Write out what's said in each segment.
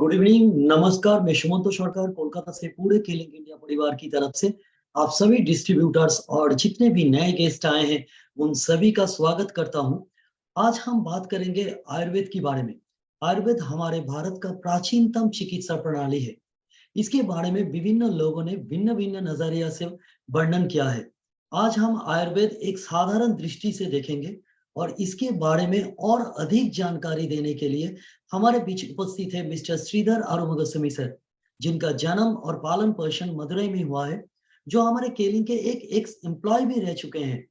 Good evening, नमस्कार। मैं सुमंत सरकार कोलकाता से पूरे केलिंग इंडिया परिवार की तरफ से आप सभी डिस्ट्रीब्यूटर्स और जितने भी नए गेस्ट आए हैं उन सभी का स्वागत करता हूं। आज हम बात करेंगे आयुर्वेद के बारे में। आयुर्वेद हमारे भारत का प्राचीनतम चिकित्सा प्रणाली है। इसके बारे में विभिन्न लोगों ने भिन्न भिन्न नजरिया से वर्णन किया है। आज हम आयुर्वेद एक साधारण दृष्टि से देखेंगे और इसके बारे में और अधिक जानकारी देने के लिए हमारे बीच उपस्थित है मिस्टर श्रीधर आरुमुगस्वामी सर, जिनका जन्म और पालन पोषण मदुरई में हुआ है, जो हमारे केलिंग के एक एक्स एम्प्लॉय भी रह चुके हैं।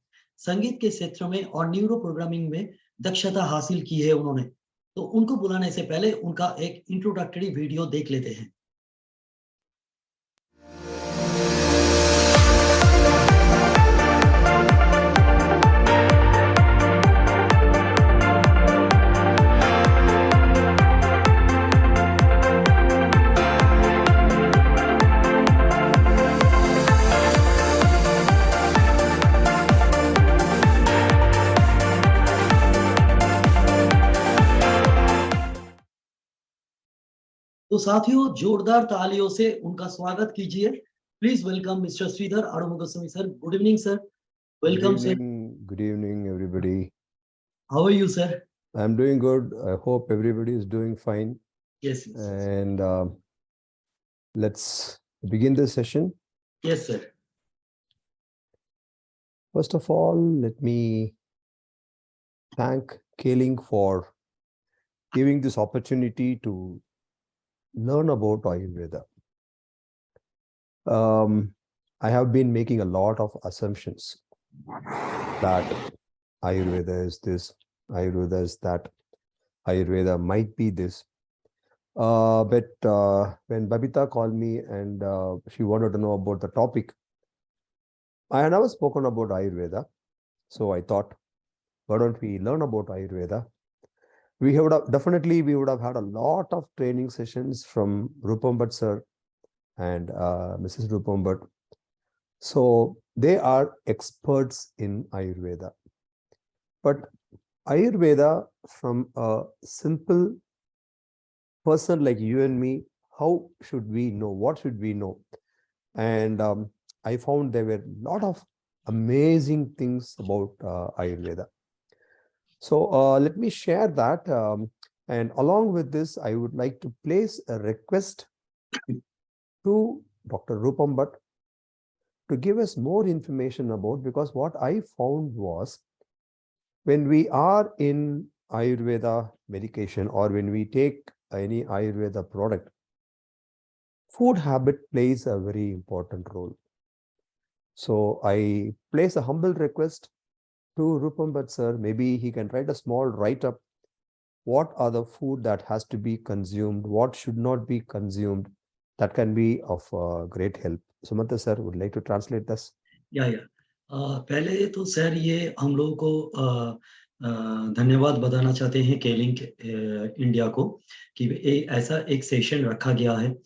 संगीत के क्षेत्र में और न्यूरो प्रोग्रामिंग में दक्षता हासिल की है उन्होंने। तो उनको बुलाने से पहले उनका एक इंट्रोडक्टरी वीडियो देख लेते हैं। तो साथियों, जोरदार तालियों से उनका स्वागत कीजिए। Please welcome mister Sridhar Arumugaswamy sir. Good evening sir. Welcome sir. Good evening, everybody. How are you sir? I'm doing good. I hope everybody is doing fine. Yes. And let's begin this session. Yes, sir. First of all, let me thank Kaling for giving this opportunity to learn about Ayurveda. I have been making a lot of assumptions that Ayurveda is this, Ayurveda is that, Ayurveda might be this. But when Babita called me and she wanted to know about the topic, I had never spoken about Ayurveda. So I thought, why don't we learn about Ayurveda? We would have had a lot of training sessions from Rupam Bhatt sir and Mrs. Rupam Bhatt. So they are experts in Ayurveda. But Ayurveda, from a simple person like you and me, how should we know? What should we know? And I found there were a lot of amazing things about Ayurveda. So let me share that. And along with this, I would like to place a request to Dr. Rupam Bhatt to give us more information about, because what I found was, when we are in Ayurveda medication or when we take any Ayurveda product, food habit plays a very important role. So I place a humble request to Rupam Bhatt sir. Maybe he can write a small write-up. What are the food that has to be consumed? What should not be consumed? That can be of great help. Sumanta sir would like to translate this. या पहले तो sir ये हम लोगों को धन्यवाद बताना चाहते हैं केलिंग इंडिया को कि ऐसा एक सेशन रखा गया है।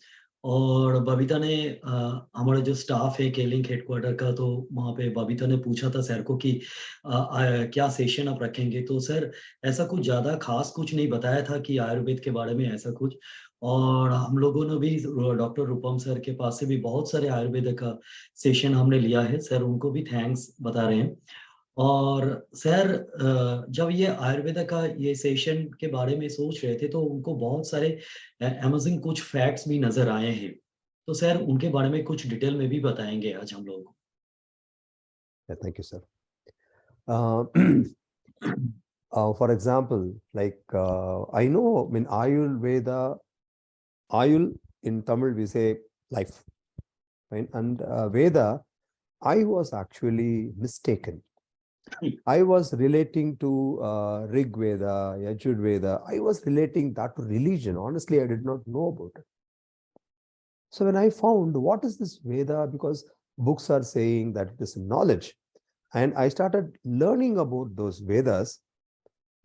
और बबीता ने हमारा जो स्टाफ है केलिंग हेडक्वार्टर का, तो वहाँ पे बबीता ने पूछा था सर को कि क्या सेशन आप रखेंगे। तो सर ऐसा कुछ ज़्यादा खास कुछ नहीं बताया था कि आयुर्वेद के बारे में ऐसा कुछ। और हम लोगों ने भी डॉक्टर रूपम सर के पास से भी बहुत सारे आयुर्वेद का सेशन हमने लिया है। सर उनको भी थैंक्स बता रहे हैं। और सर जब ये आयुर्वेदा का ये सेशन के बारे में सोच रहे थे तो उनको बहुत सारे अमेजिंग कुछ फैक्ट्स भी नजर आए हैं। तो सर उनके बारे में कुछ डिटेल में भी बताएंगे आज हम लोगों को। Thank you, sir. For example, like I know in Ayurveda, Ayul in Tamil we say life, right? And Veda, I was actually mistaken. I was relating to Rig Veda, Yajur Veda. I was relating that to religion. Honestly, I did not know about it. So when I found what is this Veda, because books are saying that it is knowledge, and I started learning about those Vedas,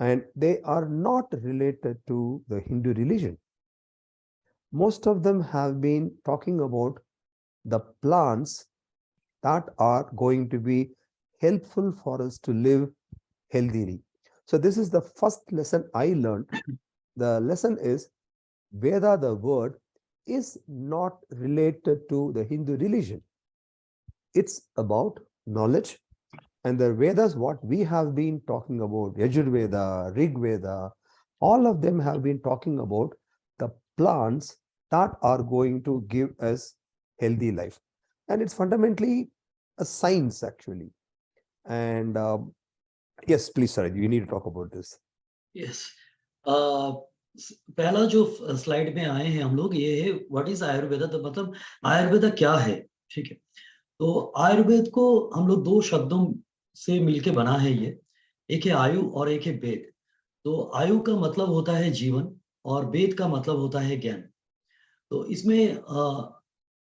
and they are not related to the Hindu religion. Most of them have been talking about the plants that are going to be helpful for us to live healthily. So this is the first lesson I learned. The lesson is Veda, the word, is not related to the Hindu religion. It's about knowledge. And the Vedas, what we have been talking about, Yajurveda, Rig Veda, all of them have been talking about the plants that are going to give us healthy life. And it's fundamentally a science, actually. And yes, please, sir, you need to talk about this. Yes पहला जो slide में आए हैं हम लोग, ये है what is Ayurveda. तो मतलब आयुर्वेदा क्या है, ठीक है। तो आयुर्वेद को हम लोग दो शब्दों से मिलके बना है ये, एक है आयु और एक है वेद। तो आयु का मतलब होता है जीवन और वेद का मतलब होता है ज्ञान। तो इसमें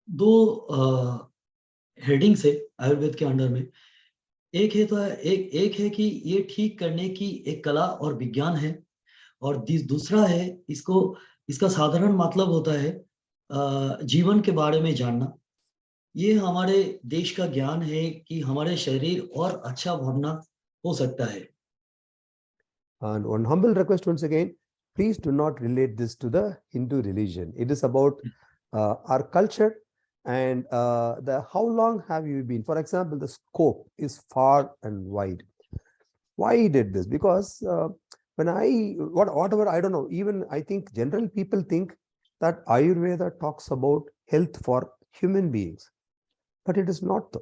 दो हेडिंग्स है आयुर्वेद के अंडर में। एक है तो एक है कि ये ठीक करने की एक कला और विज्ञान है, और दूसरा है इसका साधारण मतलब होता है जीवन के बारे में जानना। ये हमारे देश का ज्ञान है कि हमारे शरीर और अच्छा बनना हो सकता है। And one humble request once again, please do not relate this to the Hindu religion. It is about our culture and the how long have you been. For example, the scope is far and wide. Why did this? Because when whatever, I don't know, even I think general people think that Ayurveda talks about health for human beings, but it is not.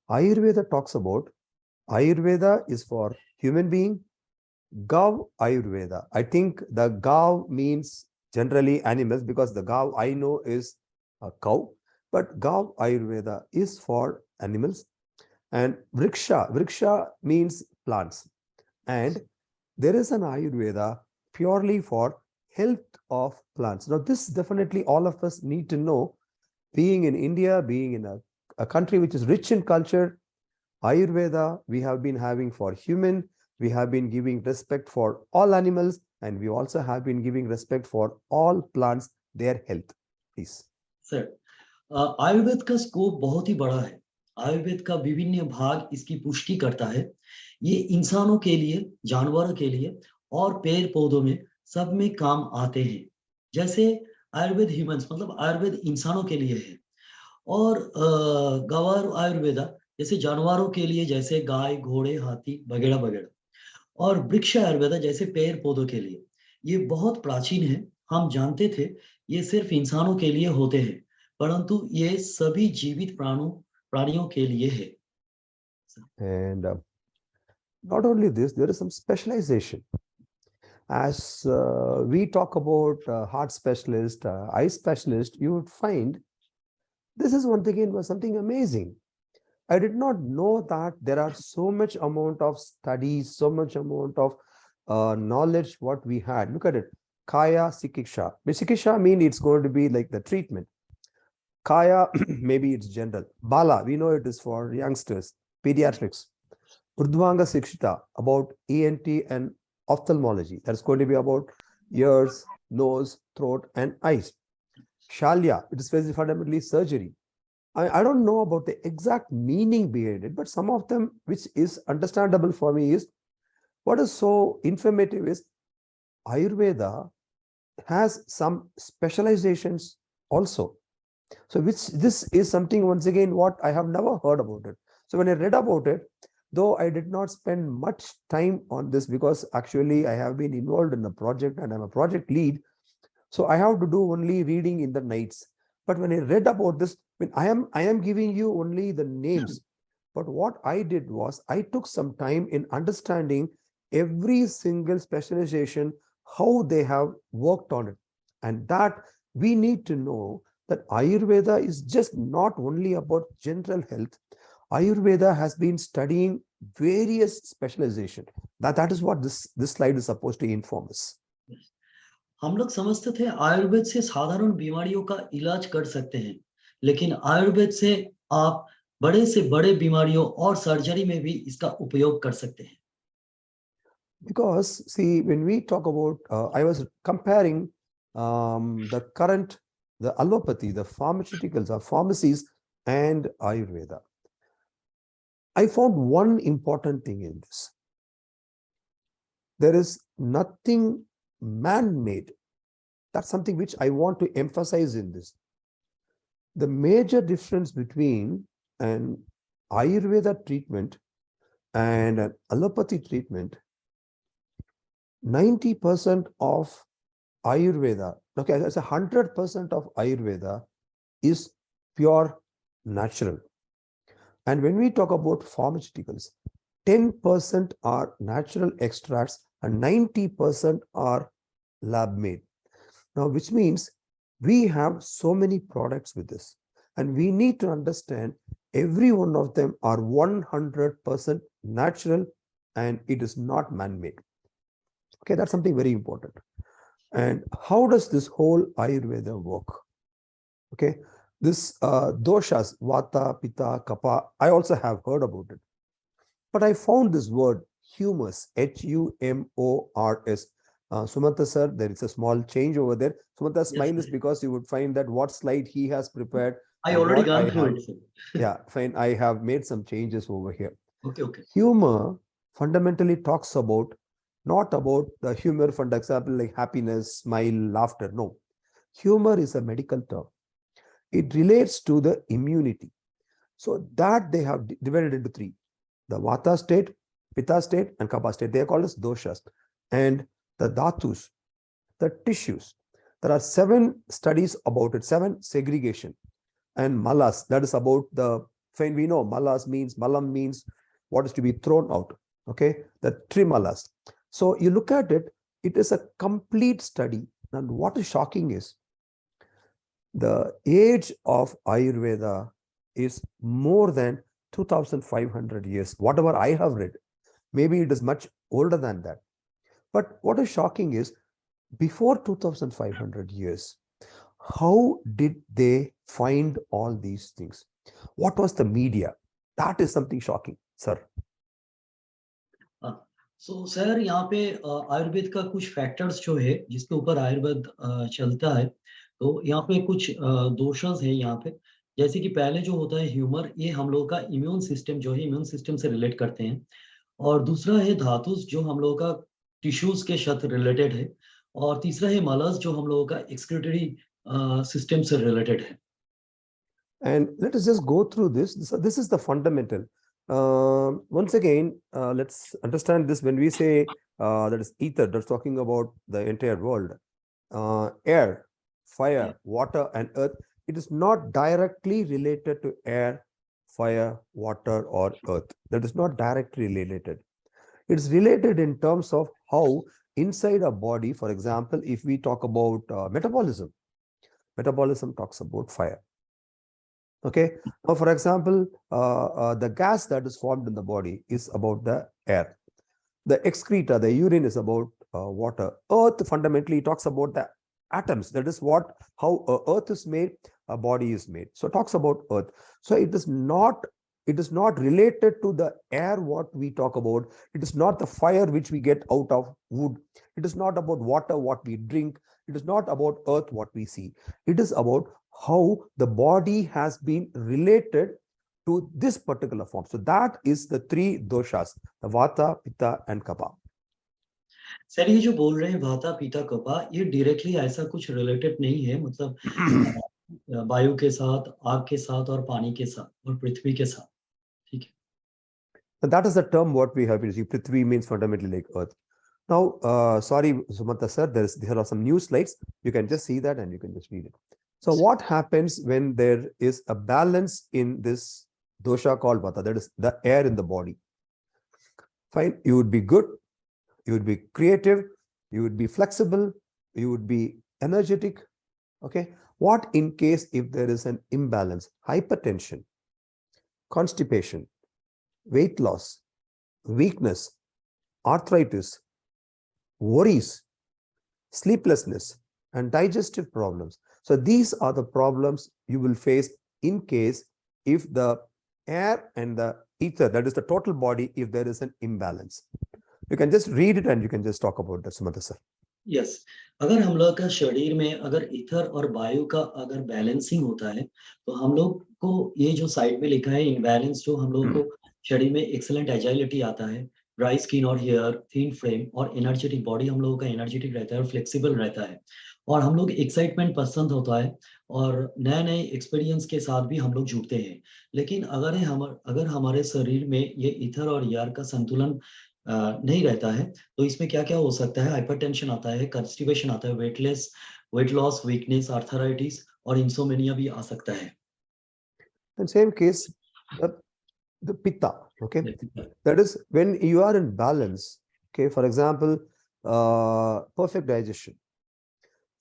Ayurveda talks about Ayurveda is for human being. Gav Ayurveda. I think the Gav means generally animals, because the Gav I know is a cow, but Gav Ayurveda is for animals. And Vriksha means plants. And there is an Ayurveda purely for health of plants. Now, this definitely all of us need to know. Being in India, being in a country which is rich in culture, Ayurveda we have been having for human, we have been giving respect for all animals, and we also have been giving respect for all plants, their health. Please. Sir, Ayurveda का scope बहुत ही बड़ा है। आयुर्वेद का विभिन्न भाग इसकी पुष्टि करता है। ये इंसानों के लिए, जानवरों के लिए और पेड़ पौधों में सब में काम आते हैं। जैसे आयुर्वेद ह्यूमंस मतलब आयुर्वेद इंसानों के लिए है, और गवार आयुर्वेदा जैसे जानवरों के लिए, जैसे गाय, घोड़े, हाथी वगैरह वगैरह। और वृक्ष आयुर्वेदा जैसे पेड़ पौधों के लिए। ये बहुत प्राचीन है। हम जानते थे ये सिर्फ इंसानों के लिए होते हैं, परंतु ये सभी जीवित प्राणियों के लिए है। And not only this, there is some specialization. As we talk about heart specialist, eye specialist, you would find this is once again was something amazing. I did not know that there are so much amount of studies, so much amount of knowledge what we had. Look at it. Kaya Sikiksha. Sikiksha means it's going to be like the treatment. Kaya, maybe it's general. Bala, we know it is for youngsters, pediatrics. Urdhvanga Sikshita, about ENT and ophthalmology. That's going to be about ears, nose, throat, and eyes. Shalya, it is fundamentally surgery. I don't know about the exact meaning behind it, but some of them, which is understandable for me, is what is so informative is Ayurveda has some specializations also. So which this is something once again what I have never heard about it. So when I read about it, though I did not spend much time on this because actually I have been involved in a project and I'm a project lead. So I have to do only reading in the nights. But when I read about this, I am giving you only the names. But what I did was I took some time in understanding every single specialization, how they have worked on it. And that we need to know that Ayurveda is just not only about general health. Ayurveda has been studying various specialization. That is what this slide is supposed to inform us. हम लोग समझते थे आयुर्वेद से साधारण बीमारियों का इलाज कर सकते हैं, लेकिन आयुर्वेद से आप बड़े से बड़े बीमारियों और सर्जरी में भी इसका उपयोग कर सकते हैं। Because see, when we talk about, I was comparing the allopathy, the pharmaceuticals or pharmacies and Ayurveda. I found one important thing in this. There is nothing man-made That's something which I want to emphasize in this. The major difference between an Ayurveda treatment and an allopathy treatment, 90% of Ayurveda, okay, as 100% of Ayurveda is pure natural. And when we talk about pharmaceuticals, 10% are natural extracts and 90% are lab made. Now, which means we have so many products with this, and we need to understand every one of them are 100% natural and it is not man-made. Okay, that's something very important. And how does this whole Ayurveda work? Okay, this doshas, vata, pitta, kapha, I also have heard about it. But I found this word humors, Humors. Sumanta sir, there is a small change over there. Sumanta smile is because you would find that what slide he has prepared. I already gone through it. Yeah, fine. I have made some changes over here. Okay. Humor fundamentally talks about, not about the humor, for example, like happiness, smile, laughter. No. Humor is a medical term. It relates to the immunity. So that they have divided into three. The vata state, pitta state, and kapha state. They are called as doshas. And the dhatus, the tissues. There are 7 studies about it, 7 segregation. And malas, that is about the, fine, we know malas means, malam means what is to be thrown out. Okay, the trimalas. So you look at it, it is a complete study. And what is shocking is the age of Ayurveda is more than 2,500 years, whatever I have read. Maybe it is much older than that. But what is shocking is, before 2,500 years, how did they find all these things? What was the media? That is something shocking, sir. So, sir यहाँ पे आयुर्वेद का कुछ factors जो है जिसके ऊपर आयुर्वेद चलता है, तो यहाँ पे कुछ दोषांश है यहाँ पे, जैसे कि पहले जो होता है ह्यूमर, ये हम लोग का इम्यून सिस्टम जो है, इम्यून सिस्टम से रिलेट करते हैं। और दूसरा है धातुस जो हम लोगों का टिश्यूज के साथ रिलेटेड है, और तीसरा है मलस जो हम लोगों का एक्सक्रीटरी सिस्टम से रिलेटेड है। And let us just go through this. This is the fundamental. Once again, let's understand this. When we say that is ether, that's talking about the entire world. Air, fire, water, and earth. It is not directly related to air, fire, water, or earth. That is not directly related. It's related in terms of how inside a body, for example, if we talk about metabolism, metabolism talks about fire. Okay. Now, for example, the gas that is formed in the body is about the air. The excreta, the urine, is about water. Earth fundamentally talks about the atoms. That is what, how earth is made, a body is made. So it talks about earth. So it is not related to the air what we talk about. It is not the fire which we get out of wood. It is not about water what we drink. It is not about earth what we see. It is about how the body has been related to this particular form. So that is the 3 doshas, the vata, pitta, and kapha. Sir ये जो बोल रहे हैं वाता पिता कपा, ये directly ऐसा कुछ रिलेटेड नहीं है, मतलब वायु के साथ, आग के साथ और पानी के साथ और पृथ्वी के साथ, ठीक है। That is the term what we have been using. Prithvi means fundamentally like earth. Now, sorry, Sumanta sir, there are some new slides. You can just see that and you can just read it. So what happens when there is a balance in this dosha called vata, that is the air in the body? Fine, you would be good, you would be creative, you would be flexible, you would be energetic. Okay. What in case if there is an imbalance? Hypertension, constipation, weight loss, weakness, arthritis, worries, sleeplessness, and digestive problems. So these are the problems you will face in case if the air and the ether, that is the total body, if there is an imbalance. You can just read it and you can just talk about that, Sumanta sir. Yes, अगर हम लोग का शरीर में अगर ether और वायु का अगर बैलेंसिंग होता है, तो हम लोग को ये जो साइड में लिखा है इनबैलेंस, जो हम लोग को शरीर में एक्सीलेंट एजाइलिटी आता है, ड्राई स्किन और हेयर, थिन फ्रेम और एनर्जेटिक बॉडी, हम लोगों का एनर्जेटिक रहता है और फ्लेक्सिबल रहता है। और हम लोग एक्साइटमेंट पसंद होता है और नए नए एक्सपीरियंस के साथ भी हम लोग जुड़ते हैं। लेकिन अगर हमारे शरीर में ये ईथर और एयर का संतुलन नहीं रहता है, तो इसमें क्या क्या हो सकता है? हाइपरटेंशन आता है, कंस्टिपेशन आता है, वेट लॉस, वीकनेस, आर्थराइटिस और इंसोमेनिया भी आ सकता है। In same case, the pitta, okay, that is when you are in balance. Okay, for example, perfect digestion.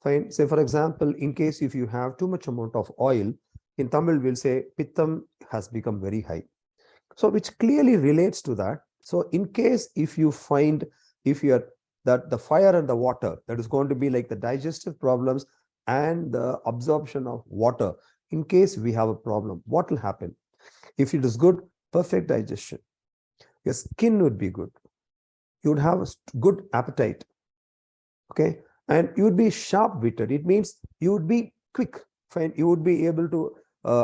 Fine. Say for example, in case if you have too much amount of oil, in Tamil we'll say pittam has become very high. So which clearly relates to that. So in case if you find, if you're that the fire and the water, that is going to be like the digestive problems and the absorption of water. In case we have a problem, what will happen? If it is good, perfect digestion, your skin would be good. You would have a good appetite. Okay. And you would be sharp-witted. It means you would be quick. Fine. You would be able to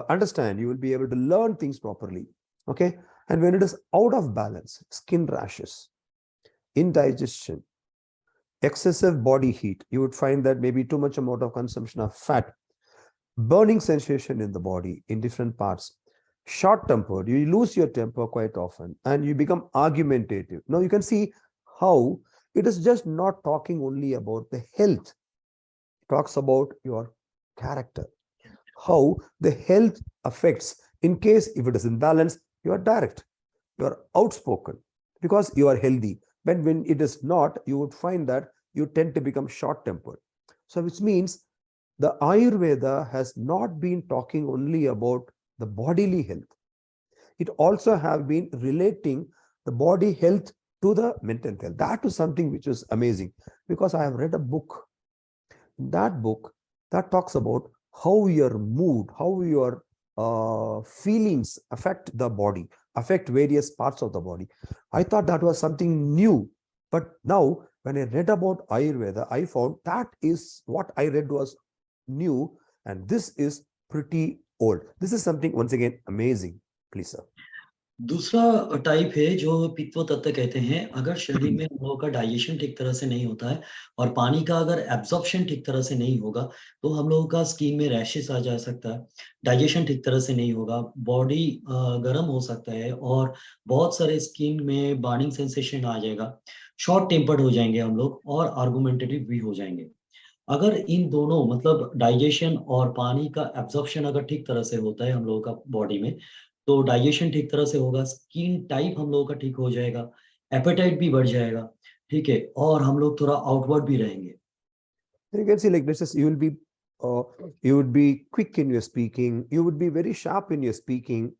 understand. You will be able to learn things properly. Okay. And when it is out of balance, skin rashes, indigestion, excessive body heat, you would find that maybe too much amount of consumption of fat, burning sensation in the body in different parts, short-tempered, you lose your temper quite often, and you become argumentative. Now you can see how it is just not talking only about the health. It talks about your character, how the health affects. In case if it is imbalanced, you are direct, you are outspoken because you are healthy. But when it is not, you would find that you tend to become short-tempered. So which means the Ayurveda has not been talking only about the bodily health. It also have been relating the body health to the mental health. That was something which is amazing, because I have read a book. That book that talks about how your mood, how your feelings affect the body, affect various parts of the body. I thought that was something new, but now when I read about Ayurveda, I found that is what I read was new, and this is pretty old. This is something once again amazing. Please, sir. दूसरा type है जो पित्त तत्व कहते हैं। अगर शरीर में हम लोगों का डाइजेशन ठीक तरह से नहीं होता है और पानी का अगर एब्जॉर्प्शन ठीक तरह से नहीं होगा, तो हम लोगों का स्किन में रैशेस आ जा सकता है। डाइजेशन ठीक तरह से नहीं होगा, बॉडी गर्म हो सकता है और बहुत सारे स्किन में बर्निंग सेंसेशन आ जाएगा। शॉर्ट टेम्पर्ड हो जाएंगे हम लोग और आर्गुमेंटेटिव भी हो जाएंगे। अगर इन दोनों मतलब डाइजेशन और पानी का एब्जॉर्प्शन अगर ठीक तरह से होता है हम लोगों का बॉडी में, तो डाइजेशन ठीक तरह से होगा, स्किन टाइप हम लोगों का ठीक हो जाएगा, एपेटाइट भी बढ़ जाएगा, ठीक है? और हम लोग थोड़ा आउटवर्ड भी रहेंगे। You can see like this is uh, you would be quick in your speaking, you would be very sharp in your speaking,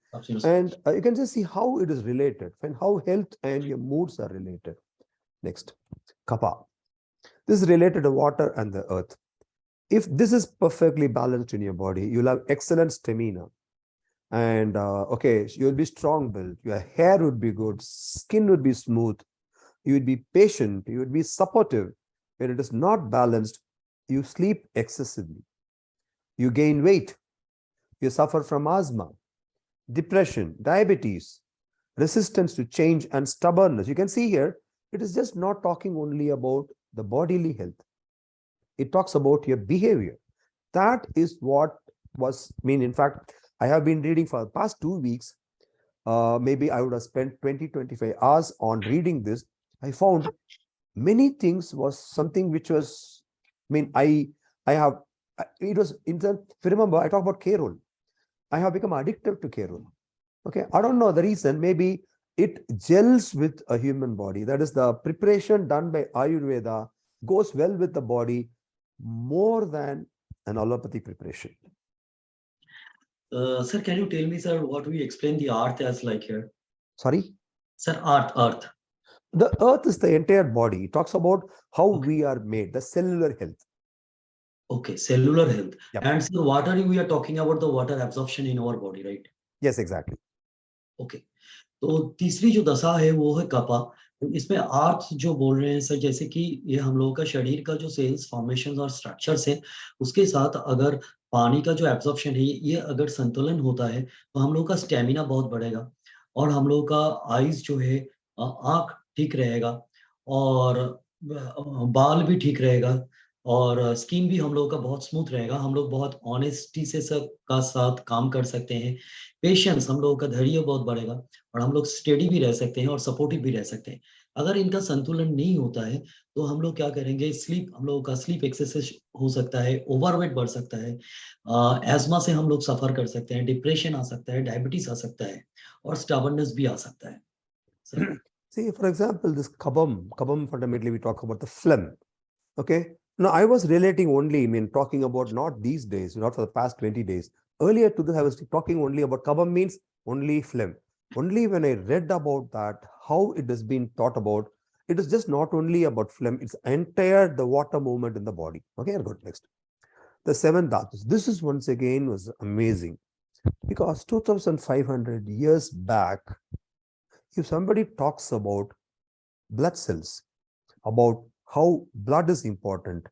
and you can just see how it is related and how health and your moods are related. Next, kapha. This is related to water and the earth. If this is perfectly balanced in your body, you'll have excellent stamina, and okay, you'll be strong built, your hair would be good, skin would be smooth, you would be patient, you would be supportive. When it is not balanced, you sleep excessively, you gain weight, you suffer from asthma, depression, diabetes, resistance to change, and stubbornness. You can see here, it is just not talking only about the bodily health. It talks about your behavior. That is what was, in fact, I have been reading for the past 2 weeks. Maybe I would have spent 20-25 hours on reading this. I found many things was something which was, I have, it was, if you remember, I talked about Kerol. I have become addicted to Kerol. Okay, I don't know the reason. Maybe it gels with a human body. That is, the preparation done by Ayurveda goes well with the body more than an allopathy preparation. Sir, can you tell me, sir, what we explain the earth as like here? Sorry? Sir, earth. The earth is the entire body. It talks about how we are made, the cellular health. Okay, cellular health. Yep. And sir, water, we are talking about the water absorption in our body, right? Yes, exactly. Okay. तो तीसरी जो दशा है वो है कपा। इसमें आर्थ जो बोल रहे हैं सर, जैसे कि ये हम लोगों का शरीर का जो सेल्स फॉर्मेशन और स्ट्रक्चर्स है, उसके साथ अगर पानी का जो एब्जॉर्प्शन है ये अगर संतुलन होता है, तो हम लोग का स्टेमिना बहुत बढ़ेगा और हम लोग का आईज जो है, आंख ठीक रहेगा और बाल भी ठीक रहेगा और स्किन भी हम लोगों का बहुत स्मूथ रहेगा। हम लोग बहुत ऑनेस्टी से सब का साथ काम कर सकते हैं। पेशेंस, हम लोगों का धैर्य बहुत बढ़ेगा और हम लोग स्टेडी भी रह सकते हैं और सपोर्टिव भी रह सकते हैं। अगर इनका संतुलन नहीं होता है, तो हम लोग क्या करेंगे, हम लोगों का स्लीप एक्सेस हो सकता है, ओवरवेट बढ़ सकता है, एस्मा से हम लोग सफ़र कर सकते हैं, डिप्रेशन आ सकता है, डायबिटीज़ आ सकता है और स्टबर्ननेस भी आ सकता है। Sir. See, for example, this kabam fundamentally we talk about the phlegm. Okay. Now, I was relating only, talking about not these days, not for the past 20 days. Earlier to this, I was talking only about kabam means only phlegm. Only when I read about that, how it has been thought about, it is just not only about phlegm, it's entire the water movement in the body. Okay, I'll go to next. The seven dhatus. This is once again was amazing because 2500 years back, if somebody talks about blood cells, about how blood is important,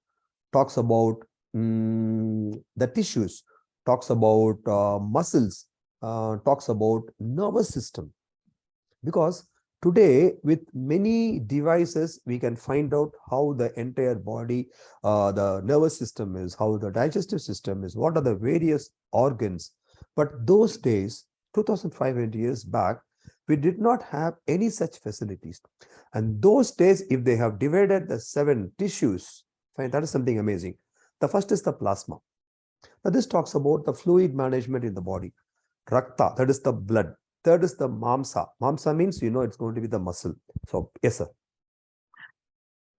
talks about the tissues, talks about muscles, talks about nervous system. Because today, with many devices, we can find out how the entire body, the nervous system is, how the digestive system is, what are the various organs. But those days, 2500 years back, we did not have any such facilities. And those days, if they have divided the seven tissues, fine, that is something amazing. The first is the plasma. Now, this talks about the fluid management in the body. Rakta, that is the blood. Third is the mamsa. Mamsa means, it's going to be the muscle. So, yes, sir.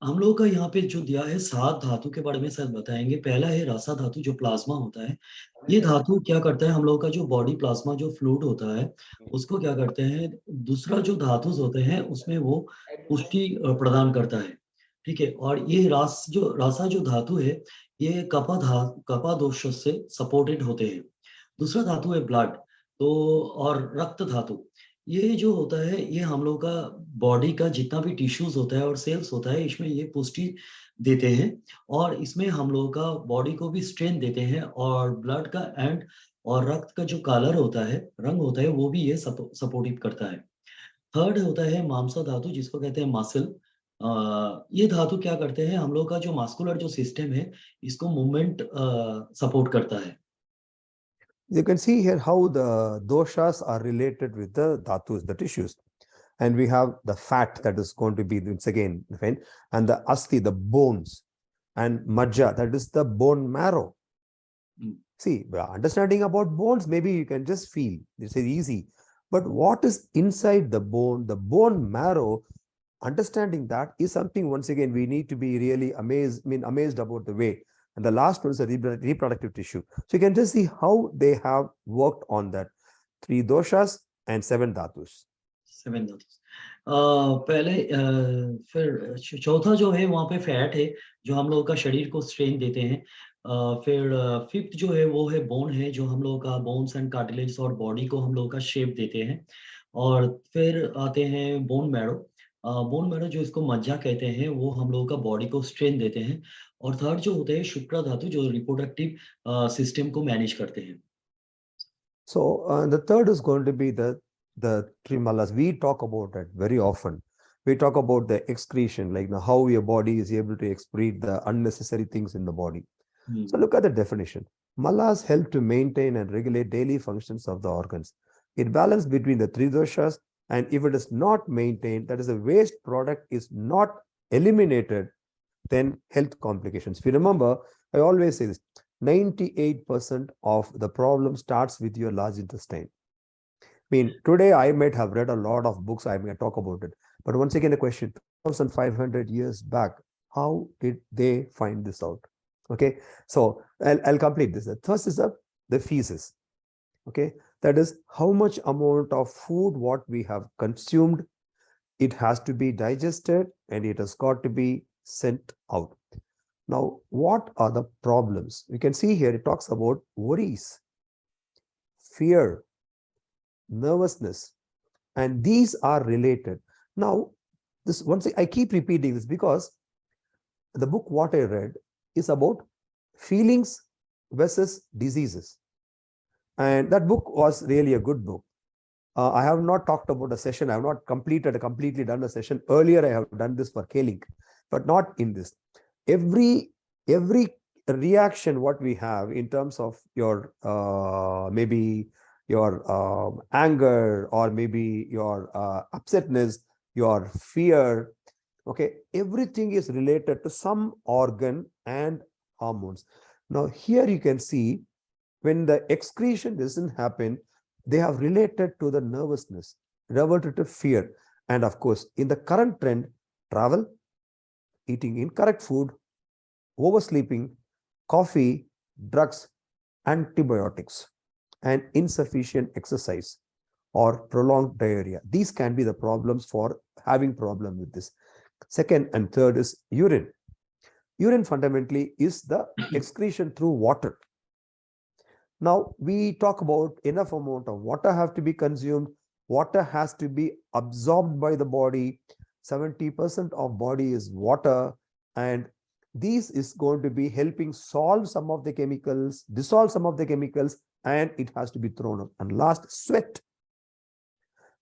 हम लोगों का यहाँ पे जो दिया है 7 धातु के बारे में सर बताएँगे। पहला है रासा धातु जो प्लाज़्मा होता है। ये धातु क्या करता है, हम लोगों का जो बॉडी प्लाज़्मा जो फ्लूइड होता है, उसको क्या करते हैं, दूसरा जो धातुस होते हैं उसमें वो पुष्टि प्रदान करता है। ठीक है? और ये रासा जो धातु है, ये कपा दोष से सपोर्टेड होते हैं। दूसरा धातु है ब्लड, तो और रक्त धातु। ये जो होता है, ये हम लोग का बॉडी का जितना भी टिश्यूज़ होता है और सेल्स होता है, इसमें ये पुष्टि देते हैं और इसमें हम लोगों का बॉडी को भी स्ट्रेंथ देते हैं और ब्लड का और रक्त का जो कलर होता है, रंग होता है, वो भी ये सपोर्टिव करता है। थर्ड होता है मांसा धातु जिसको कहते हैं मसल। ये धातु क्या करते हैं, हम लोग का जो मस्कुलर जो सिस्टम है, इसको मूवमेंट सपोर्ट करता है। You can see here how the doshas are related with the dhatus, the tissues. And we have the fat that is going to be, once again, fine, and the asti, the bones, and majja, that is the bone marrow. See, understanding about bones, maybe you can just feel, it's easy. But what is inside the bone marrow, understanding that is something, once again, we need to be really amazed about the way. And the last one is the reproductive tissue. So you can just see how they have worked on that. 3 doshas and 7 dhatus. 7 धातुस। पहले फिर चौथा जो है वहाँ पे fat है, जो हम लोगों का शरीर को स्ट्रेंथ देते हैं। फिर फिफ्थ जो है वो है बोन है, जो हम लोगों का बोन्स एंड कार्टिलेज और बॉडी को हम लोगों का शेप देते हैं। और फिर आते हैं बोन मैरो। बोन मैरो जो इसको मज्जा कहते हैं, वो हम लोगों का बॉडी को स्ट्रेंथ देते हैं। और थर्ड जो होते हैं शुक्र धातु, जो रिप्रोडक्टिव सिस्टम को मैनेज करते हैं। So the third is going to be the trimalas. We talk about it very often. We talk about the excretion, like how your body is able to excrete the unnecessary things in the body. So look at the definition. Malas help to maintain and regulate daily functions of the organs. It balances between the 3 doshas, and if it is not maintained, that is the waste product is not eliminated, then health complications. If you remember, I always say this, 98% of the problem starts with your large intestine. Today I might have read a lot of books, I may talk about it. But once again, the question, 2,500 years back, how did they find this out? Okay, so I'll complete this. The first is the feces. Okay, that is how much amount of food what we have consumed, it has to be digested and it has got to be sent out. Now, what are the problems? You can see here, it talks about worries, fear, nervousness, and these are related. Now, this once I keep repeating this because the book what I read is about feelings versus diseases. And that book was really a good book. I have not talked about a session. I have not completely done a session. Earlier, I have done this for K-Link, but not in this. Every every reaction what we have in terms of your maybe your anger, or maybe your upsetness, your fear, okay, everything is related to some organ and hormones. Now here you can see, when the excretion doesn't happen, they have related to the nervousness, related to fear. And of course, in the current trend, travel, eating incorrect food, oversleeping, coffee, drugs, antibiotics, and insufficient exercise or prolonged diarrhea. These can be the problems for having problem with this. Second and third is urine. Urine fundamentally is the excretion through water. Now we talk about enough amount of water have to be consumed. Water has to be absorbed by the body. 70% of body is water, and this is going to be helping solve some of the chemicals, dissolve some of the chemicals, and it has to be thrown up. And last, sweat.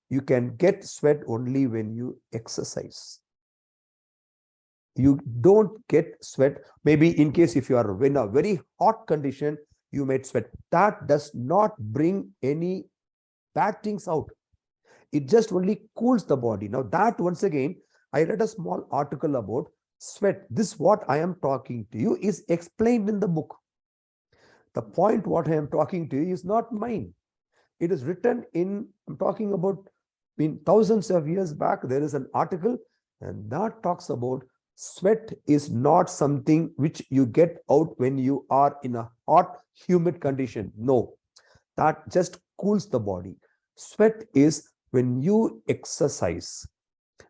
You can get sweat only when you exercise. You don't get sweat. Maybe in case if you are in a very hot condition, you might sweat. That does not bring any bad things out. It just only cools the body. Now that, once again, I read a small article about sweat. This what I am talking to you is explained in the book. The point what I am talking to you is not mine. It is written in, I'm talking about in thousands of years back, there is an article, and that talks about sweat is not something which you get out when you are in a hot, humid condition. No, that just cools the body. Sweat is when you exercise.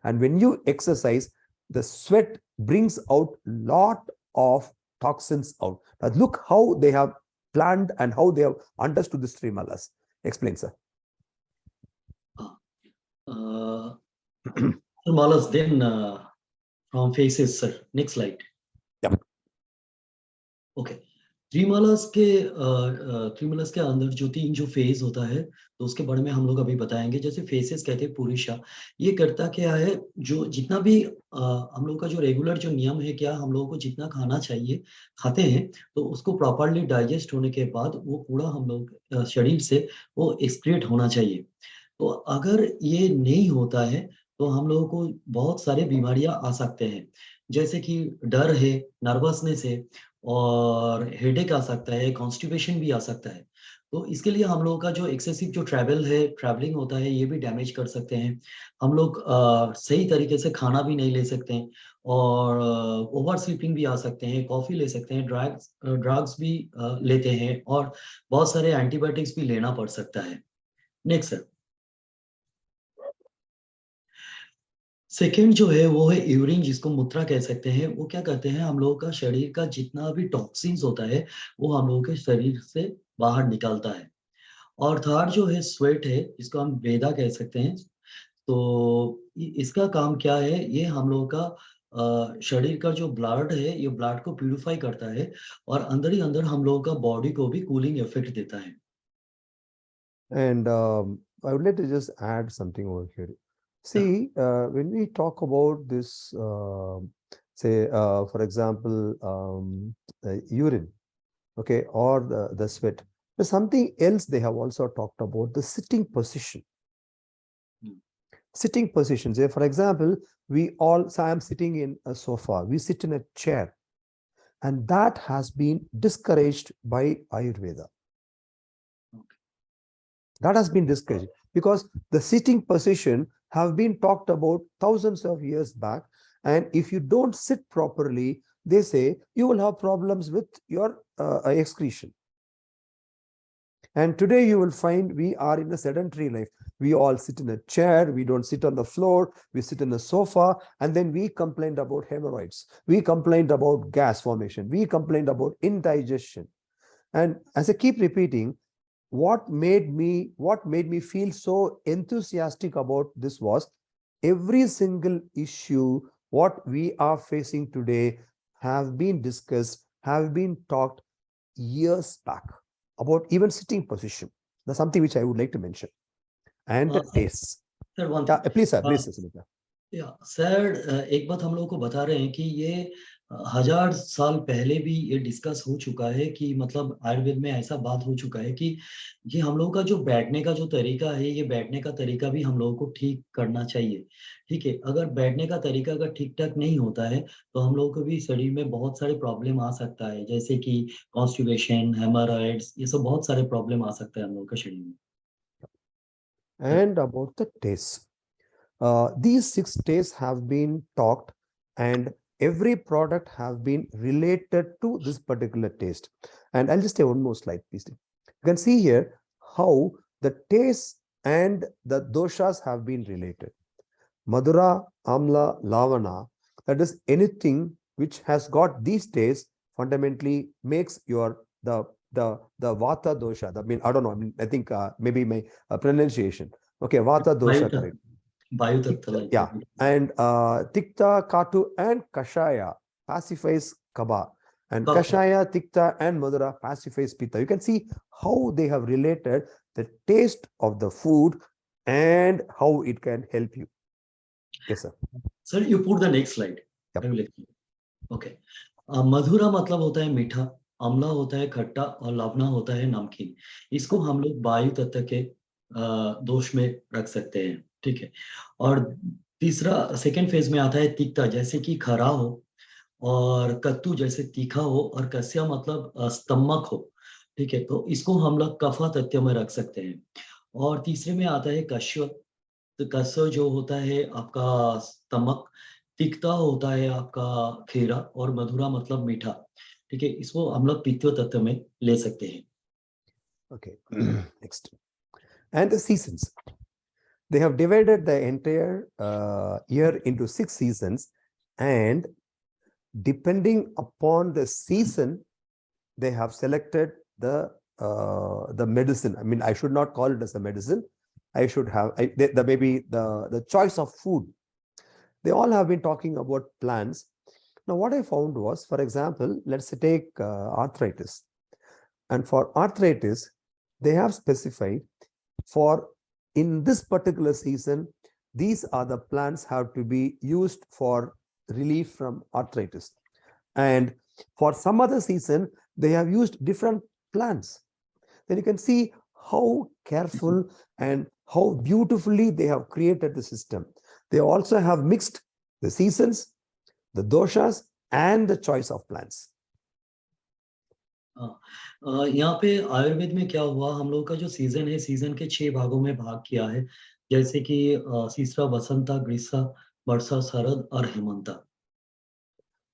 And when you exercise, the sweat brings out lot of toxins out. Now look how they have planned and how they have understood the three malas. Explain, sir. Malas, then from faces, sir. Next slide. Yep. Okay. त्रिमालास के अंदर जो 3 जो phase होता है, तो उसके बारे में हम लोग अभी बताएंगे। जैसे फेसेस कहते हैं पुरुषा, ये करता क्या है, जो जितना भी हम लोग का जो रेगुलर जो नियम है, क्या हम लोगों को जितना खाना चाहिए खाते हैं, तो उसको प्रॉपर्ली डाइजेस्ट होने के बाद वो पूरा हम लोग शरीर से वो एक्सक्रीट होना चाहिए। तो अगर ये नहीं होता है, तो हम लोगों को बहुत सारे बीमारियां आ सकते हैं, जैसे कि डर है, नर्वसनेस है, और हेडेक आ सकता है, कॉन्स्टिपेशन भी आ सकता है। तो इसके लिए हम लोगों का जो एक्सेसिव जो ट्रैवलिंग होता है, ये भी डैमेज कर सकते हैं। हम लोग सही तरीके से खाना भी नहीं ले सकते हैं, और ओवर स्लीपिंग भी आ सकते हैं, कॉफी ले सकते हैं, ड्रग्स भी लेते हैं, और बहुत सारे एंटीबायोटिक्स भी लेना पड़ सकता है। Next sir. सेकंड जो है वो है यूरिन, जिसको मूत्रा कह सकते हैं। वो क्या करते हैं, हम लोगों का शरीर का जितना भी टॉक्सिन्स होता है, वो हम लोगों के शरीर से बाहर निकलता है। और थर्ड जो है स्वेट है, जिसको हम वेदा कह सकते हैं। तो इसका काम क्या है, ये हम लोगों का शरीर का जो ब्लड है, ये ब्लड को प्यूरिफाई करता है, और अंदर ही अंदर हम लोगों का बॉडी को भी कूलिंग इफेक्ट देता है। And I would like to just add something over here. See, when we talk about this, say, for example, urine, okay, or the sweat, there's something else they have also talked about, the sitting position. Sitting position. Say, for example, so I am sitting in a sofa, we sit in a chair, and that has been discouraged by Ayurveda. That has been discouraged because the sitting position have been talked about thousands of years back. And if you don't sit properly, they say you will have problems with your excretion. And today you will find we are in a sedentary life. We all sit in a chair, we don't sit on the floor, we sit in a sofa, and then we complained about hemorrhoids. We complained about gas formation. We complained about indigestion. And as I keep repeating, what made me feel so enthusiastic about this was every single issue what we are facing today have been discussed, have been talked years back about even sitting position. That's something which I would like to mention. And the taste. Sir, one Yeah, thing. please, sir. Please, Sir. Sir, एक बात हम लोगों को बता रहे हैं कि ये हजार साल पहले भी ये डिस्कस हो चुका है कि मतलब आयुर्वेद में ऐसा बात हो चुका है कि ये हम लोगों का जो बैठने का जो तरीका है, ये बैठने का तरीका भी हम लोगों को ठीक करना चाहिए। ठीक है, अगर बैठने का तरीका अगर ठीक ठाक नहीं होता है तो हम लोगों को भी शरीर में बहुत सारे प्रॉब्लम आ सकता है, जैसे कि कॉन्स्टिपेशन, हेमोरॉइड्स, ये सब बहुत सारे प्रॉब्लम आ सकता है हम लोगों के शरीर में। And about the tastes. These 6 tastes have been talked, and every product have been related to this particular taste. And I'll just take one more slide, please. You can see here how the tastes and the doshas have been related. Madhura, Amla, Lavana, that is anything which has got these tastes fundamentally makes your the Vata dosha. I mean, I don't know. I mean, I think maybe my pronunciation. Okay, Vata वायु dosha, correct. तत्व, वायु तत्व Tikta, like yeah, and Tikta, Katu, and Kashaya pacifies Kaba, and kapha. Kashaya, Tikta, and Madhura pacifies Pitta. You can see how they have related the taste of the food and how it can help you. Yes, sir. Sir you put the next slide. Yep. I will okay. मधुरा मतलब होता है मीठा, अम्ला होता है खट्टा और लवना होता है नमकीन। इसको हम लोग वायु तत्व के दोष में रख सकते हैं, ठीक है। और तीसरा सेकंड फेज में आता है तिक्ता, जैसे कि खरा हो, और कत्तू जैसे तीखा हो, और कस्या मतलब स्तमक हो, ठीक है। तो इसको हम लोग कफा तत्व में रख सकते हैं। और तीसरे में आता है कश्य, तो कस्य जो होता है आपका स्टमक, तिक्ता होता है आपका खीरा, और मधुरा मतलब मीठा, ठीक है। इसको हम लोग पित्त तत्व में ले सकते हैं। Okay. Next. And the seasons. They have divided the entire year into 6 seasons, and depending upon the season, they have selected the medicine. I mean, I should not call it as a medicine. I should have maybe the choice of food. They all have been talking about plants. Now, what I found was, for example, let's take arthritis. And for arthritis, they have specified for in this particular season, these are the plants have to be used for relief from arthritis. And for some other season, they have used different plants. Then you can see how careful and how beautifully they have created the system. They also have mixed the seasons, the doshas, and the choice of plants. यहाँ पे आयुर्वेद में क्या हुआ, हम लोगों का जो season है, सीजन के 6 भागों में भाग किया है, जैसे कि तीसरा वसंता, ग्रीष्मा, वर्षा, शरद और Hemanta.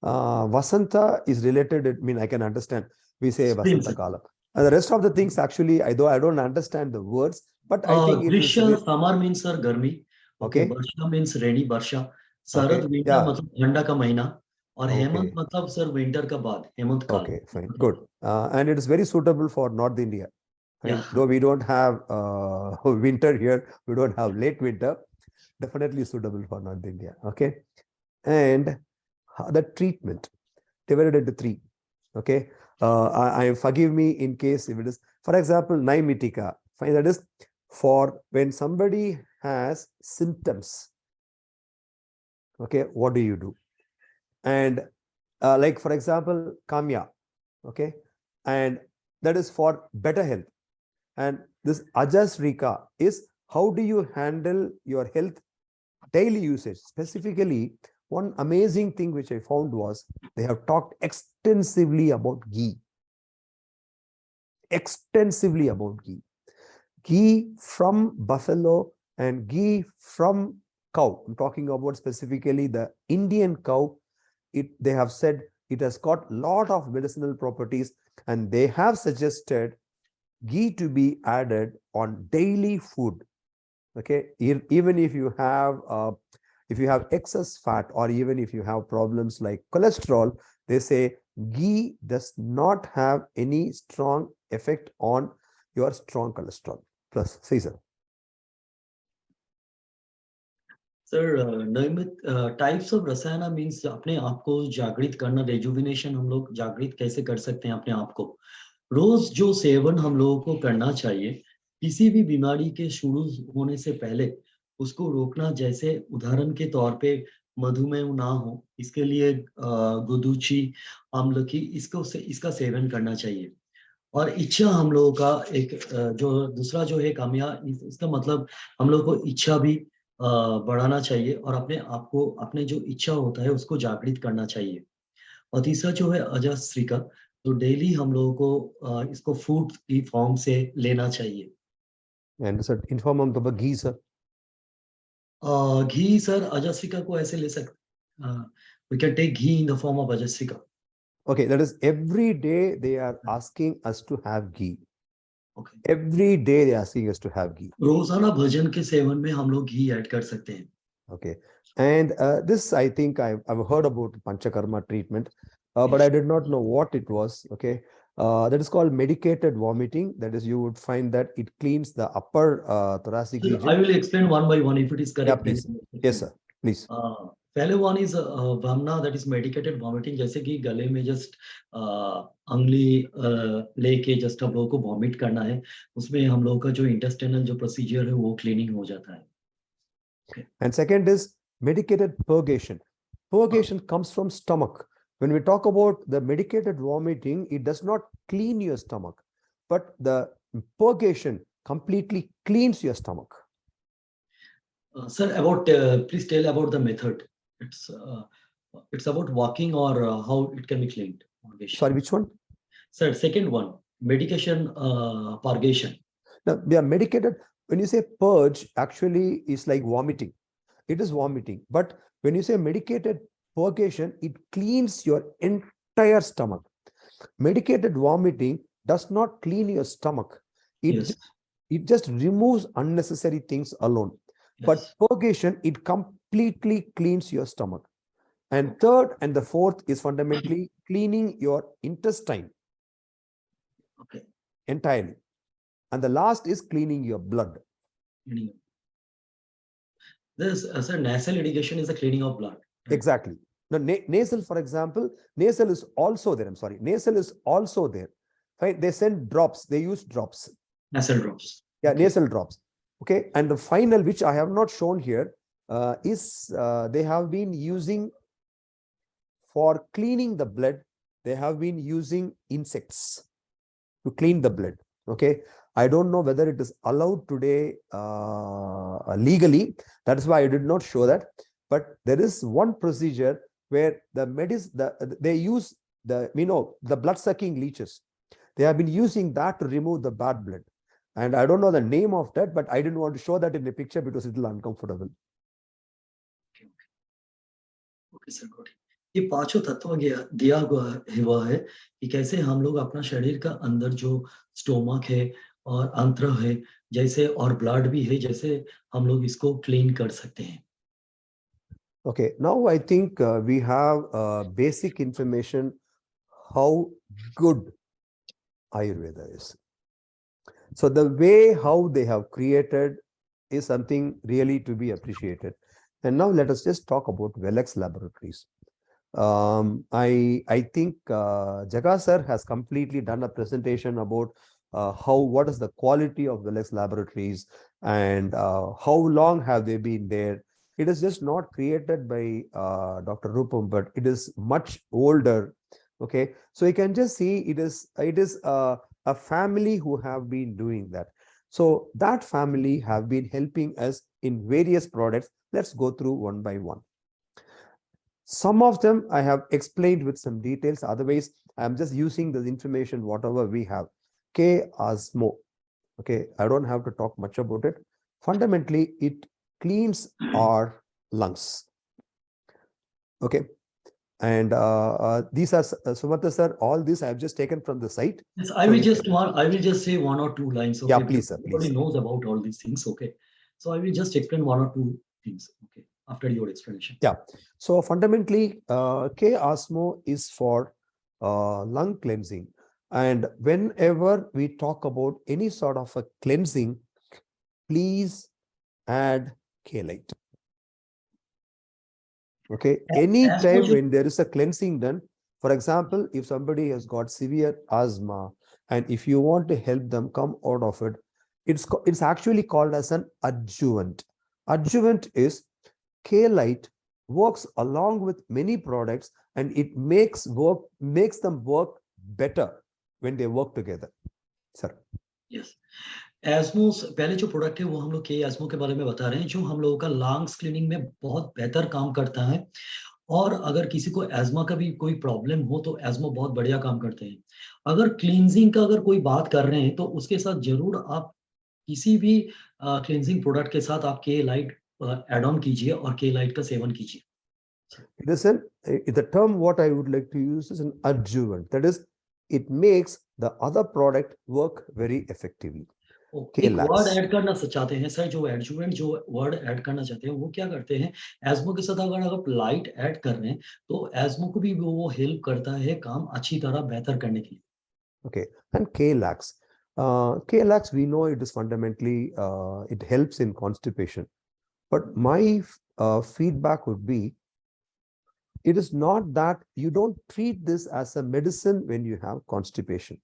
Vasanta is related, I mean, I can understand. We say spring Vasanta से Kala. And the rest of the things, actually, though I don't understand the words, but I think it is ग्रीष्म summer means sir गर्मी, okay. okay. वर्षा means रेनी वर्षा, शरद Okay. Winter Yeah. मतलब ठंडा का महीना, और Hemant Okay. मतलब sir winter का बाद, हेमंत काल। Okay. Fine. Good. And it is very suitable for North India. या Fine. Though we don't have winter here, we don't have late winter. Definitely suitable for North India. Okay. And the treatment divided into 3. Okay. I forgive me in case if it is, for example, Naimitika. Fine. That is for when somebody has symptoms. Okay. What do you do? And like, for example, Kamya. Okay. And that is for better health. And this Ajasrika is how do you handle your health daily usage. Specifically, one amazing thing which I found was they have talked extensively about ghee. Extensively about ghee. Ghee from buffalo and ghee from cow. I'm talking about specifically the Indian cow. They have said it has got a lot of medicinal properties, and they have suggested ghee to be added on daily food. Okay, even if you have excess fat, or even if you have problems like cholesterol, they say ghee does not have any strong effect on your strong cholesterol. Plus, Caesar. Sir नियमित types of रसायन means अपने आप को जागृत करना, rejuvenation, हम लोग जागृत कैसे कर सकते हैं अपने आप को। रोज जो सेवन हम लोगों को करना चाहिए किसी भी बीमारी के शुरू होने से पहले, उसको रोकना। जैसे उदाहरण के तौर पे मधुमेह ना हो, इसके लिए गुदुची, आमलकी इसका सेवन करना चाहिए। और इच्छा हम लोगों का एक जो दूसरा जो है इसका मतलब हम लोग को इच्छा भी बढ़ाना चाहिए और अपने आप को अपने जो इच्छा होता है उसको जागृत करना चाहिए। और तीसरा जो है अजस्त्रिका, तो डेली हम लोगों को इसको फूड की फॉर्म से लेना चाहिए। And sir, inform on the ghee, sir. Ghee sir अजस्त्रिका को ऐसे ले सकते, we can take ghee in the form of अजस्त्रिका। Okay, that is every day they are asking us to have ghee. Okay, Every day they are asking us to have ghee. रोजाना भोजन के seven में हम लोग घी ऐड कर सकते हैं। Okay, and this I think I've heard about Panchakarma treatment, but Yes. I did not know what it was. Okay, that is called medicated vomiting. That is, you would find that it cleans the upper thoracic So I region. will explain one by one if it is Yeah, correct. Then please. Yes, sir. Please. पहले one is vamna, that is medicated vomiting, जैसे कि गले में just अंगली लेके just हम लोगों को vomit करना है, उसमें हम लोगों का जो इंटेस्टाइनल जो प्रोसीजर है वो क्लीनिंग हो जाता है। Okay. And second is medicated purgation. Purgation comes from stomach. When we talk about the medicated vomiting, it does not clean your stomach, but the purgation completely cleans your stomach. Sir, please tell about the method. It's about walking or how it can be cleaned. Sorry, which one? Sir, second one, medication purgation. Now, they are medicated. When you say purge, actually is like vomiting. It is vomiting. But when you say medicated purgation, it cleans your entire stomach. Medicated vomiting does not clean your stomach. Yes. It just removes unnecessary things alone. Yes. But purgation, it completely cleans your stomach. And third and the fourth is fundamentally cleaning your intestine. Okay. Entirely. And the last is cleaning your blood. This, sir, nasal irrigation is the cleaning of blood. Right? Exactly. Now, nasal, for example, nasal is also there. I'm sorry. Nasal is also there. Right? They send drops. They use drops. Nasal drops. Yeah, okay. Nasal drops. Okay. And the final, which I have not shown here, is they have been using for cleaning the blood. They have been using insects to clean the blood. Okay. I don't know whether it is allowed today legally. That is why I did not show that. But there is one procedure where they use the blood-sucking leeches. They have been using that to remove the bad blood. And I don't know the name of that, but I didn't want to show that in the picture because it's a little uncomfortable. Okay, sir, got it. ये पांचों तत्व दिया हुआ है कि कैसे हम लोग अपना शरीर का अंदर जो स्टोमक है और अंत्र है जैसे और ब्लड भी है जैसे हम लोग इसको क्लीन कर सकते हैं। Okay, now I think we have basic information how good Ayurveda is. So the way how they have created is something really to be appreciated. And now let us just talk about Velex Laboratories. I think Jaga sir has completely done a presentation about what is the quality of Velex Laboratories and how long have they been there. It is just not created by Dr. Rupam, but it is much older. Okay, so you can just see it is a family who have been doing that. So that family have been helping us in various products. Let's go through one by one. Some of them I have explained with some details. Otherwise, I'm just using the information, whatever we have. K-Osmo. Okay, I don't have to talk much about it. Fundamentally, it cleans our lungs. Okay. And these are Sumatra sir, all this I have just taken from the site. Yes, I will just say one or two lines. Okay, yeah, please, sir. Everybody knows about all these things. Okay, so I will just explain one or two things. Okay, after your explanation. Yeah. So fundamentally, K-Osmo is for lung cleansing. And whenever we talk about any sort of a cleansing, please add K-Lite. Okay, anytime when there is a cleansing done, for example, if somebody has got severe asthma, and if you want to help them come out of it, it's actually called as an adjuvant. Adjuvant is K-Lite works along with many products, and it makes them work better when they work together. Sir. Yes, एस्मो पहले जो product है वो हम लोग के एस्मो के बारे में बता रहे हैं, जो हम लोगों का लंग्स क्लीनिंग में बहुत बेहतर काम करता है। और अगर किसी को एस्मा का भी कोई प्रॉब्लम हो तो एस्मो बहुत बढ़िया काम करते हैं। अगर क्लींजिंग का अगर कोई बात कर रहे हैं तो उसके साथ जरूर आप किसी भी क्लींजिंग प्रोडक्ट के साथ आप के लाइट ऐड ऑन कीजिए और के लाइट का सेवन कीजिए। It is the term what I would like to use is an adjuvant. That is, it makes the other product work very effectively. एक वर्ड ऐड करना चाहते हैं सर, जो एडजुवेंट जो वर्ड ऐड करना चाहते हैं वो क्या करते हैं, एस्मो के साथ अगर आप लाइट ऐड कर रहे हैं तो एस्मो को भी वो हेल्प करता है काम अच्छी तरह बेहतर करने के लिए। Okay, and K-lax. K-lax, we know it is fundamentally, it helps in constipation. But my feedback would be, it is not that you don't treat this as a medicine when you have constipation.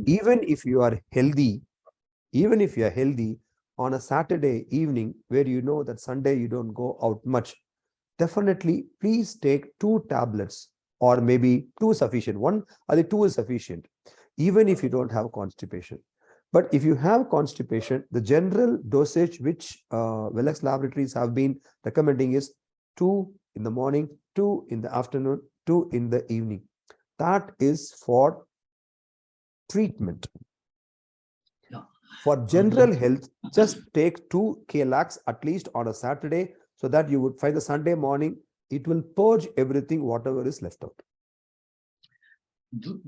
Even if you are healthy, on a Saturday evening where you know that Sunday you don't go out much, definitely please take 2 tablets, or maybe 2 sufficient. One or the 2 is sufficient, even if you don't have constipation. But if you have constipation, the general dosage which Wellex Laboratories have been recommending is 2 in the morning, 2 in the afternoon, 2 in the evening. That is for treatment. Yeah. For general health, just take 2 K-lax at least on a Saturday, so that you would find the Sunday morning, it will purge everything, whatever is left out.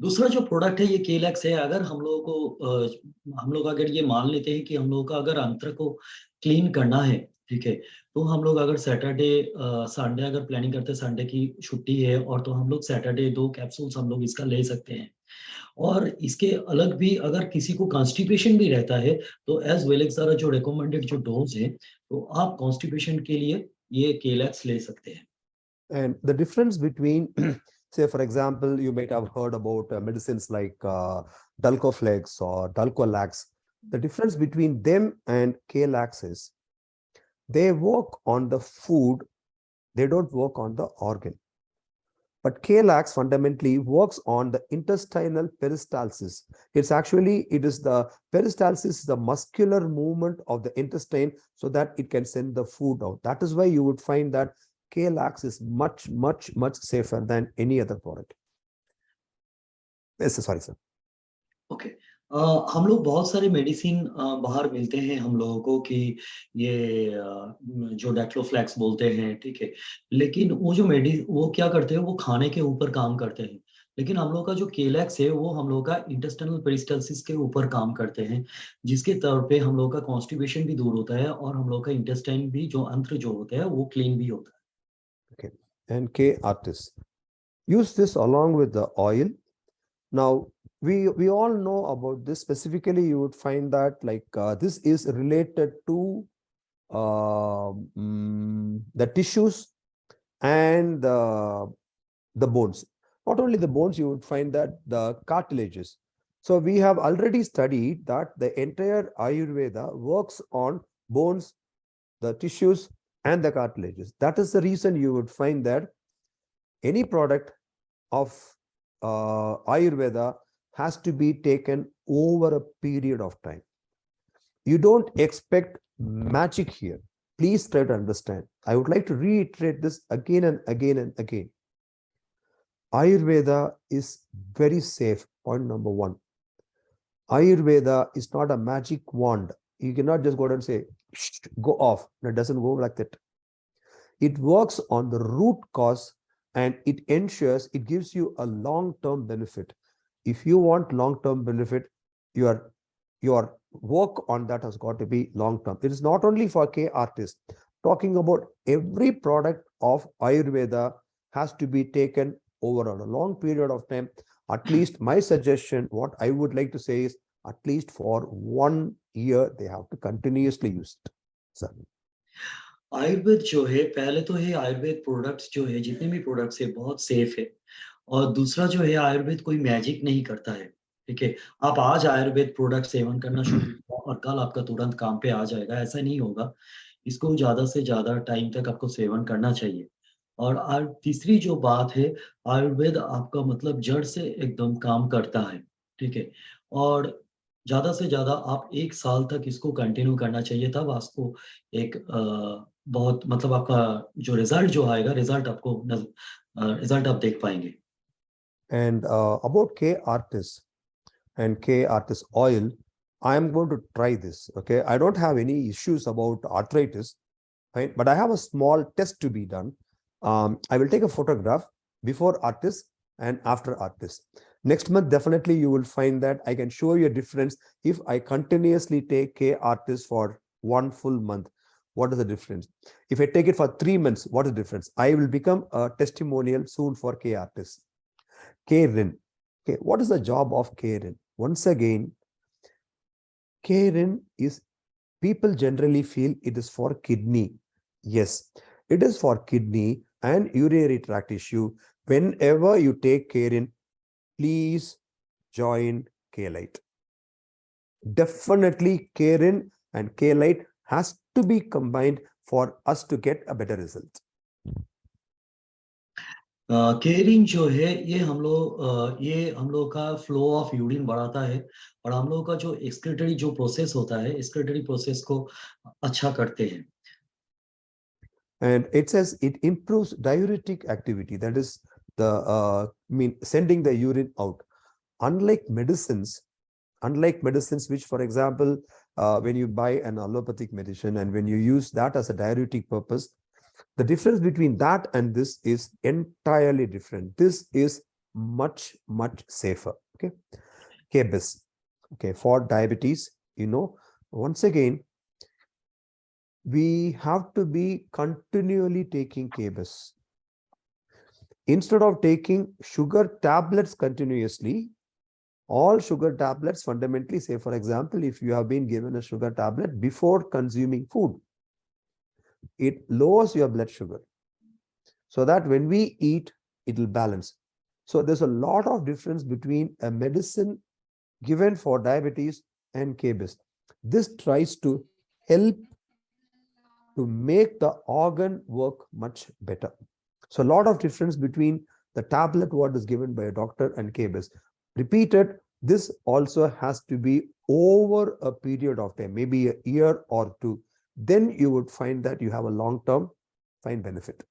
दूसरा जो product है ये केलैक्स है। अगर हम लोगों को हम लोग अगर ये मान लेते हैं कि हम लोगों का अगर अंत्र को क्लीन करना है, ठीक है, तो हम लोग अगर सैटरडे संडे अगर प्लानिंग करते हैं, संडे की छुट्टी है और तो हम लोग सैटरडे 2 कैप्सूल्स हम लोग इसका ले सकते हैं। और इसके अलग भी अगर किसी को कॉन्स्टिपेशन भी रहता है तो एज वेलेक्स द्वारा जो रिकमेंडेड जो डोज है, तो आप कॉन्स्टिपेशन के लिए ये केलैक्स ले सकते हैं। And the difference between say, for example, you might have heard about medicines like Dulcoflex or Dulcolax. The difference between them and K-lax is they work on the food, they don't work on the organ. But K-lax fundamentally works on the intestinal peristalsis. It is the peristalsis, the muscular movement of the intestine, so that it can send the food out. That is why you would find that K-lax is much, much, much safer than any other product. Yes, sorry, sir. Okay, हम लोग बहुत सारे medicine बाहर मिलते हैं हम लोगों को कि ये जो डेक्लोफ्लैक्स बोलते हैं, ठीक है, लेकिन वो क्या करते हैं, वो खाने के ऊपर काम करते हैं। लेकिन हम लोग का जो केलैक्स है वो हम लोग का इंटेस्टिनल पेरिस्टाल्सिस के ऊपर काम करते हैं, जिसके तौर पे हम लोग का कॉन्स्टिपेशन भी दूर होता है और हम लोग का इंटेस्टाइन भी जो अंत्र जो होता है वो क्लीन भी होता है। Okay, and K-artis. Use this along with the oil. Now, we all know about this. Specifically, you would find that this is related to the tissues and the bones. Not only the bones, you would find that the cartilages. So we have already studied that the entire Ayurveda works on bones, the tissues, and the cartilages. That is the reason you would find that any product of Ayurveda has to be taken over a period of time. You don't expect magic here. Please try to understand. I would like to reiterate this again and again and again. Ayurveda is very safe. Point number 1. Ayurveda is not a magic wand. You cannot just go out and say, go off. No, it doesn't go like that. It works on the root cause, and it ensures, it gives you a long-term benefit. If you want long-term benefit, your work on that has got to be long-term. It is not only for K-artists. Talking about every product of Ayurveda has to be taken over a long period of time. At least my suggestion, what I would like to say is, at least for 1 year, they have to continuously use it. Sir. Ayurveda जो है, पहले तो है Ayurveda products जो है, जितने भी products है बहुत सेफ है। और दूसरा जो है, आयुर्वेद कोई मैजिक नहीं करता है, ठीक है। आप आज आयुर्वेद प्रोडक्ट सेवन करना शुरू किया और कल आपका तुरंत काम पे आ जाएगा, ऐसा नहीं होगा। इसको ज्यादा से ज्यादा टाइम तक आपको सेवन करना चाहिए। और तीसरी जो बात है, आयुर्वेद आपका मतलब जड़ से एकदम काम करता है, ठीक है? और ज़्यादा से ज़्यादा आप 1 साल तक इसको कंटिन्यू करना चाहिए, तब आपको एक बहुत मतलब आपका जो रिज़ल्ट जो आएगा, रिज़ल्ट आप देख पाएँगे। And about K artist and K artist oil, I am going to try this. Okay, I don't have any issues about arthritis, right? But I have a small test to be done. I will take a photograph before artist and after artist. Next month, definitely you will find that I can show you a difference if I continuously take K artist for 1 full month. What is the difference? If I take it for 3 months, what is the difference? I will become a testimonial soon for K artist. K-Rin. Okay, what is the job of K-Rin? Once again, K-Rin is, people generally feel it is for kidney. Yes, it is for kidney and urinary tract issue. Whenever you take K-Rin, please join K-Lite. Definitely K-Rin and K-Lite has to be combined for us to get a better result. Caring जो है ये हम लोग का flow of urine बढ़ाता है और हम लोग का जो एक्सक्रीटरी जो प्रोसेस होता है, एक्सक्रीटरी प्रोसेस को अच्छा करते हैं। And it says it improves diuretic activity, that is the sending the urine out. Unlike medicines which, for example, when you buy an allopathic medicine and when you use that as a diuretic purpose, the difference between that and this is entirely different. This is much safer. Okay, KBIS. Okay, for diabetes, once again, we have to be continually taking KBIS. Instead of taking sugar tablets continuously, all sugar tablets fundamentally, say for example, if you have been given a sugar tablet before consuming food, it lowers your blood sugar so that when we eat, it will balance. So there's a lot of difference between a medicine given for diabetes and KBIS. This tries to help to make the organ work much better. So a lot of difference between the tablet what is given by a doctor and KBIS. Repeated, this also has to be over a period of time, maybe a year or two. Then you would find that you have a long-term fine benefit.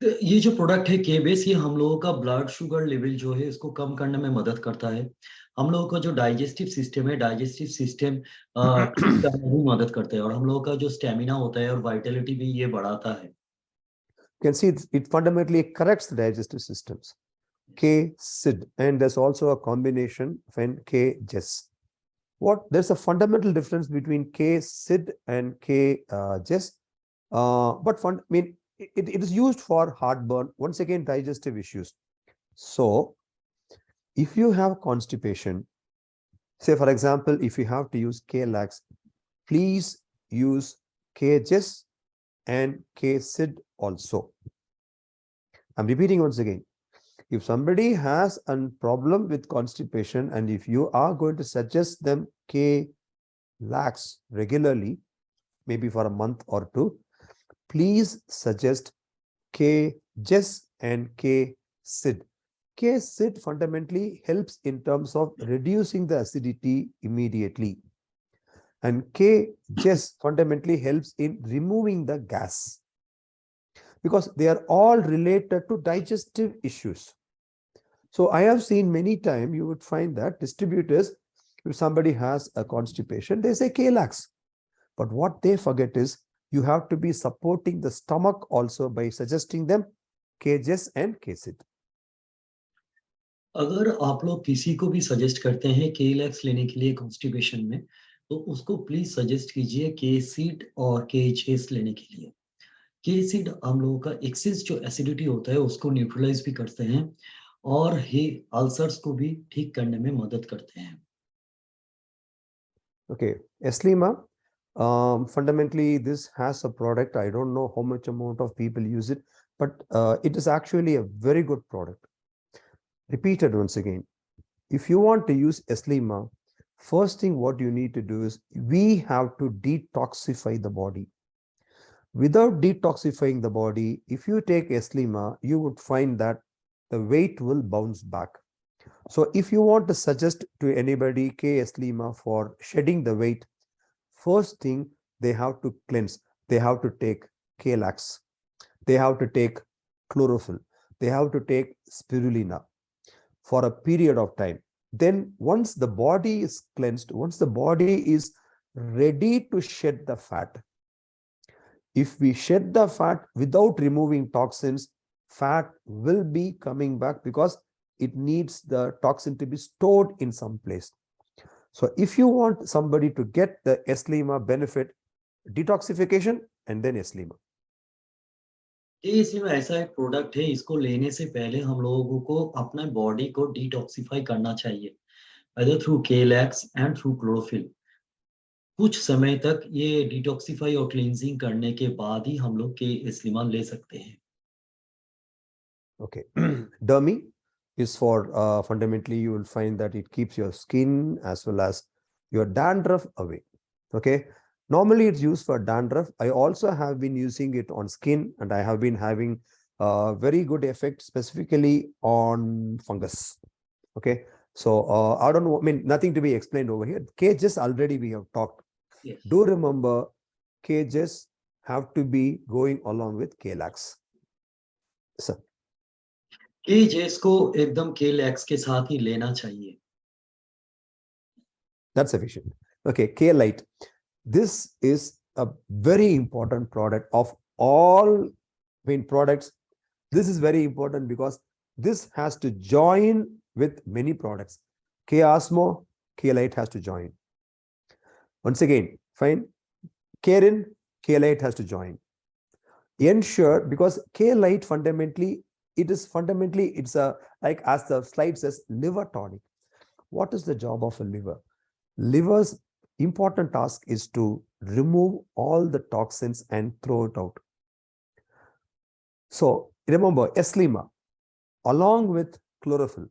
ये जो product है केबेस, ये हम लोगों का blood sugar level जो है इसको कम करने में मदद करता है। हम लोगों का जो डाइजेस्टिव सिस्टम है, डाइजेस्टिव सिस्टम ठीक करने में मदद करता है और हम लोगों का जो स्टैमिना होता है और वाइटलिटी भी ये बढ़ाता है। You can see it fundamentally corrects the digestive systems. K-SID, and there's also a combination of K-JES. There's a fundamental difference between K-SID and K-JES, but it is used for heartburn, once again digestive issues. So if you have constipation, say for example, if you have to use K-Lax, please use K-JES and K-SID also. I'm repeating once again. If somebody has a problem with constipation and if you are going to suggest them K-Lax regularly, maybe for a month or two, please suggest K-JES and K-SID. K-SID fundamentally helps in terms of reducing the acidity immediately. And K-JES fundamentally helps in removing the gas, because they are all related to digestive issues. So I have seen many times, you would find that distributors, if somebody has a constipation, they say K-Lax. But what they forget is you have to be supporting the stomach also by suggesting them K-JES and K-SID. अगर आप लोग किसी को भी suggest करते हैं केलैक्स लेने के लिए कॉन्स्टिपेशन में, तो उसको प्लीज सजेस्ट कीजिए के-सीड और के-जेस लेने के लिए। के-सीड हम लोगों का एक्सेस जो एसिडिटी होता है उसको न्यूट्रलाइज भी करते हैं और ये अल्सर्स को भी ठीक करने में मदद करते हैं। Okay, Eslima, fundamentally this has a product. I don't know how much amount of people use it, but it is actually a very good product. Repeated once again, if you want to use Eslima, first thing what you need to do is we have to detoxify the body. Without detoxifying the body, if you take Eslima, you would find that the weight will bounce back. So if you want to suggest to anybody K Eslima for shedding the weight, first thing they have to cleanse. They have to take K-lax. They have to take chlorophyll. They have to take spirulina for a period of time. Then once the body is cleansed, once the body is ready to shed the fat, if we shed the fat without removing toxins, fat will be coming back because it needs the toxin to be stored in some place. So if you want somebody to get the Eslima benefit, detoxification and then Eslima. ये इसमें ऐसा एक product है, इसको लेने से पहले हम लोगों को अपना बॉडी को डिटॉक्सिफाई करना चाहिए, either through K-lax and through chlorophyll. कुछ समय तक ये डिटॉक्सिफाई और क्लींजिंग करने के बाद ही हम लोग के एस्लिमा ले सकते हैं। Okay. Dermy is for fundamentally you will find that it keeps your skin as well as your dandruff away. Okay. Normally it's used for dandruff. I also have been using it on skin and I have been having very good effect specifically on fungus. Okay. So I don't know, I mean, nothing to be explained over here. Cages already we have talked. Yes. Do remember cages have to be going along with K-lax. Sir. K-J's को एकदम K-lax के साथ ही लेना चाहिए। That's sufficient. Okay, K-Lite. This is a very important product of all main products. This is very important because this has to join with many products. K-Osmo, K-Lite has to join. Once again, fine. Karen, K-Lite has to join. Ensure, because K-Lite fundamentally, it's a, like as the slide says, liver tonic. What is the job of a liver? Liver's important task is to remove all the toxins and throw it out. So remember, Eslima, along with chlorophyll,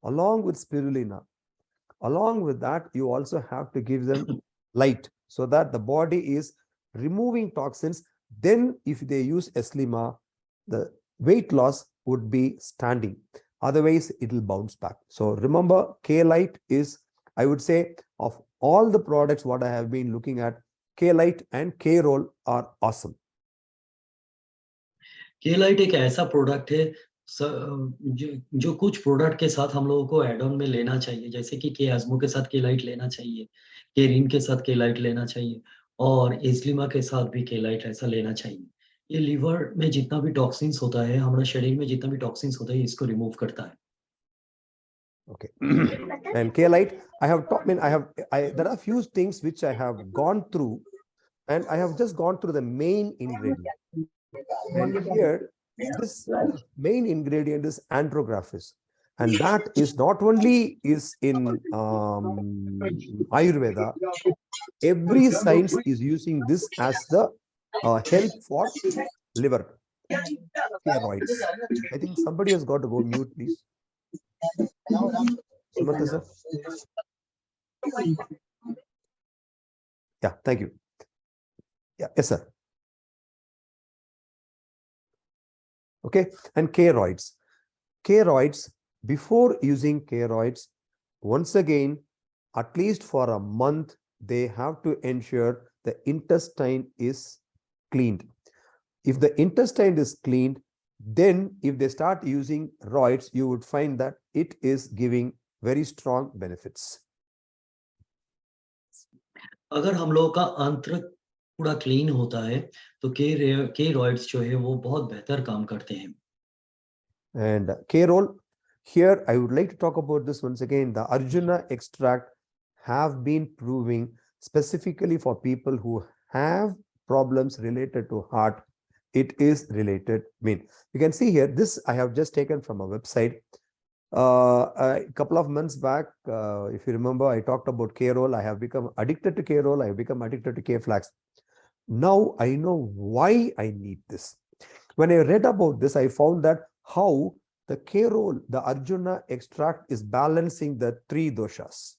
along with spirulina, along with that, you also have to give them light so that the body is removing toxins. Then if they use Eslima, the weight loss would be standing. Otherwise, it will bounce back. So remember, K-Lite is, I would say, of all the products what I have been looking at, K-Lite and K-Roll are awesome. K-Lite एक ऐसा product है जो कुछ product के साथ हम लोगों को एड ऑन में लेना चाहिए, जैसे कि K-Osmo के साथ K-Lite लेना चाहिए, K-Rin के साथ K-Lite लेना चाहिए और Eslima के साथ भी K-Lite ऐसा लेना चाहिए। ये लीवर में जितना भी टॉक्सिन्स होता है, हमारे शरीर में जितना भी टॉक्सिन्स होता है, इसको रिमूव करता है। Okay. And K-Lite, I have taught, there are few things which I have gone through and I have just gone through the main ingredient. And here, this main ingredient is andrographis. And that is not only is in Ayurveda, every science is using this as the help for liver steroids. I think somebody has got to go mute, please. Sumanta sir. Yeah, thank you. Yeah, yes, sir. Okay, and K-roids. K-roids, before using K-roids, once again, at least for a month, they have to ensure the intestine is cleaned. If the intestine is cleaned, then if they start using roids, you would find that it is giving very strong benefits. अगर हम लोगों का आंत्र पूरा clean होता है, तो के roids जो है वो बहुत बेहतर काम करते हैं। And K-roll, here I would like to talk about this once again. The Arjuna extract have been proving specifically for people who have problems related to heart. It is related. You can see here, this I have just taken from a website. A couple of months back, if you remember, I talked about K-roll. I have become addicted to K-roll. I have become addicted to K-flax. Now I know why I need this. When I read about this, I found that how the K-roll, the Arjuna extract is balancing the three doshas.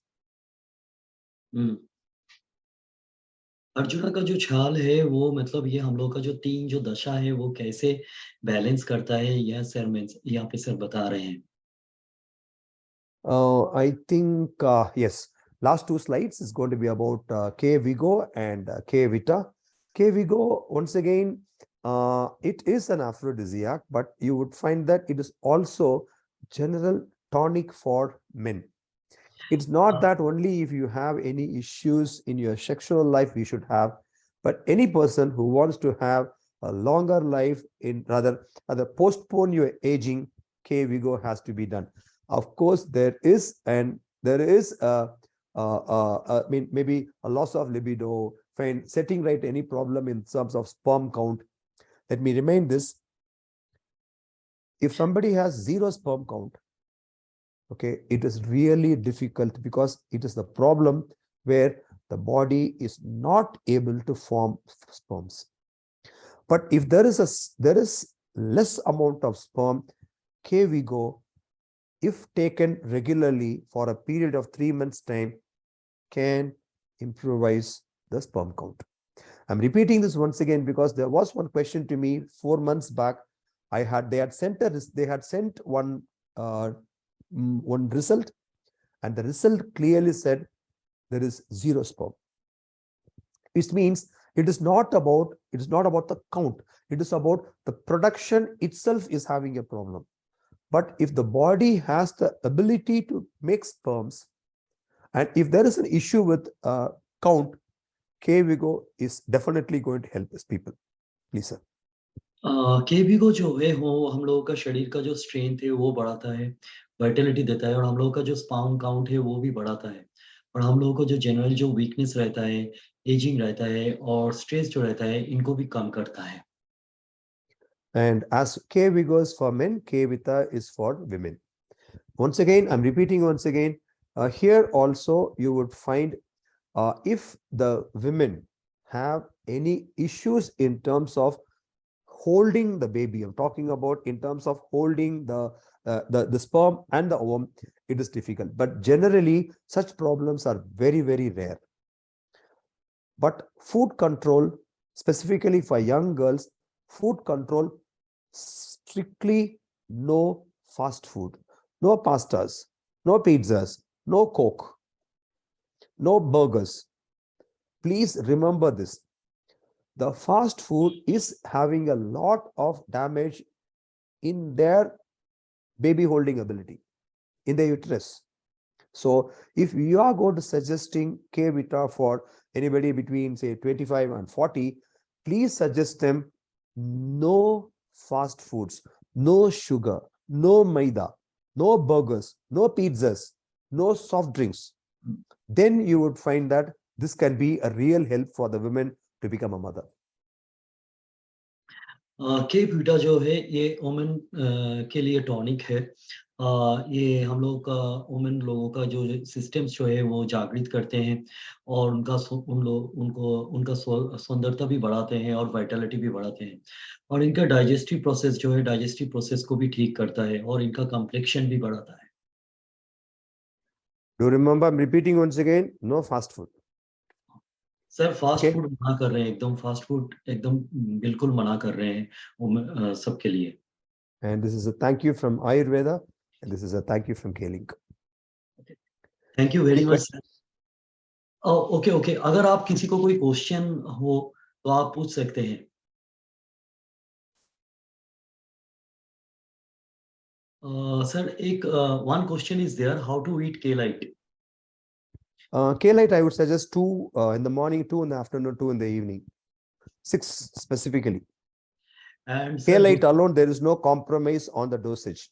Arjuna का जो छाल है वो मतलब ये हम लोग का जो 3 जो दशा है वो कैसे बैलेंस करता है, यह सर यहाँ पे सर बता रहे हैं। I think, yes, last two slides is going to be about K Vigo and K Vita. K Vigo, once again, it is an aphrodisiac, but you would find that it is also general tonic for men. It's not that only if you have any issues in your sexual life you should have, but any person who wants to have a longer life, in rather postpone your aging, K Vigo has to be done. Of course, there is I mean, maybe a loss of libido, find setting right any problem in terms of sperm count. Let me remind this: if somebody has zero sperm count, okay, it is really difficult because it is the problem where the body is not able to form sperms. But if there is less amount of sperm, K Vigo, if taken regularly for a period of 3 months time, can improvise the sperm count. I'm repeating this once again because there was one question to me 4 months back. They had sent one result, and the result clearly said there is zero sperm. Which means it is not about the count. It is about the production itself is having a problem. But if the body has the ability to make sperms, and if there is an issue with count, K Vigo is definitely going to help these people. Please, sir. केबीगो जो है वो हम लोगों का शरीर का जो strength है वो बढ़ाता है, वाइटलिटी देता है और हम लोगों का जो स्पर्म काउंट है वो भी बढ़ाता है। और हम लोगों को जो जनरल जो वीकनेस रहता है, एजिंग रहता है और स्ट्रेस जो रहता है, इनको भी कम करता है। And as K Vigo is for men, K Vita is for women. Once again, I'm repeating once again, here also you would find if the women have any issues in terms of holding the baby, I'm talking about in terms of holding the sperm and the ovum, it is difficult. But generally, such problems are very, very rare. But food control, specifically for young girls, food control, strictly no fast food, no pastas, no pizzas, no Coke, no burgers. Please remember this. The fast food is having a lot of damage in their baby holding ability, in the uterus. So if you are going to suggesting K Vita for anybody between say 25 and 40, please suggest them no fast foods, no sugar, no maida, no burgers, no pizzas, no soft drinks. Then you would find that this can be a real help for the women to become a mother. के buta जो है ये women के लिए tonic है। ये हम लोग का वुमेन लोगों का जो सिस्टम्स जो है वो जागृत करते हैं और उनका सौंदर्यता भी बढ़ाते हैं और वाइटलिटी भी बढ़ाते हैं और इनका डाइजेस्टिव प्रोसेस जो है डाइजेस्टिव प्रोसेस को भी ठीक करता है और इनका कॉम्प्लेक्शन भी बढ़ाता है। Do remember, I'm repeating once again, no fast food. Sir fast Okay. Food मना कर रहे हैं, एकदम फास्ट फूड एकदम बिल्कुल मना कर रहे हैं सबके लिए। And this is a thank you from Ayurveda, and this is a thank you from K-Link. Thank you Any very much questions? Sir. Okay okay, अगर आप किसी को कोई क्वेश्चन हो तो आप पूछ सकते हैं। सर एक one question is there, how to eat K-Lite? K-Lite, I would suggest 2 in the morning, 2 in the afternoon, 2 in the evening. 6 specifically. And sir K-Lite alone, there is no compromise on the dosage.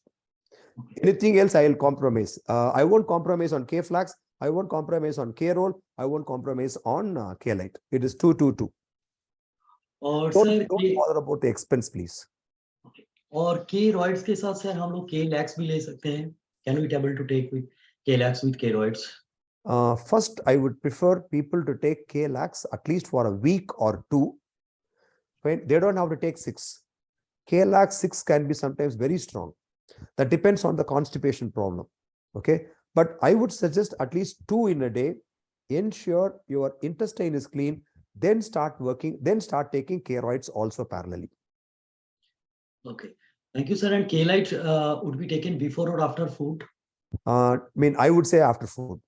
Anything else, I will compromise. I won't compromise on K-Flax. I won't compromise on K-Roll. I won't compromise on K-Lite. It is 2, 2, 2. और Don't sir bother about the expense, please. और के roids के साथ sir हम लोग के लैक्स भी ले सकते हैं? Can we table to take with के लैक्स विद के roids? First, I would prefer people to take K-Lax at least for a week or 2. When they don't have to take 6. K-Lax 6 can be sometimes very strong. That depends on the constipation problem. Okay. But I would suggest at least 2 in a day. Ensure your intestine is clean. then start taking steroids also parallelly. Okay. Thank you, sir. And K-Lite would be taken before or after food? I would say after food.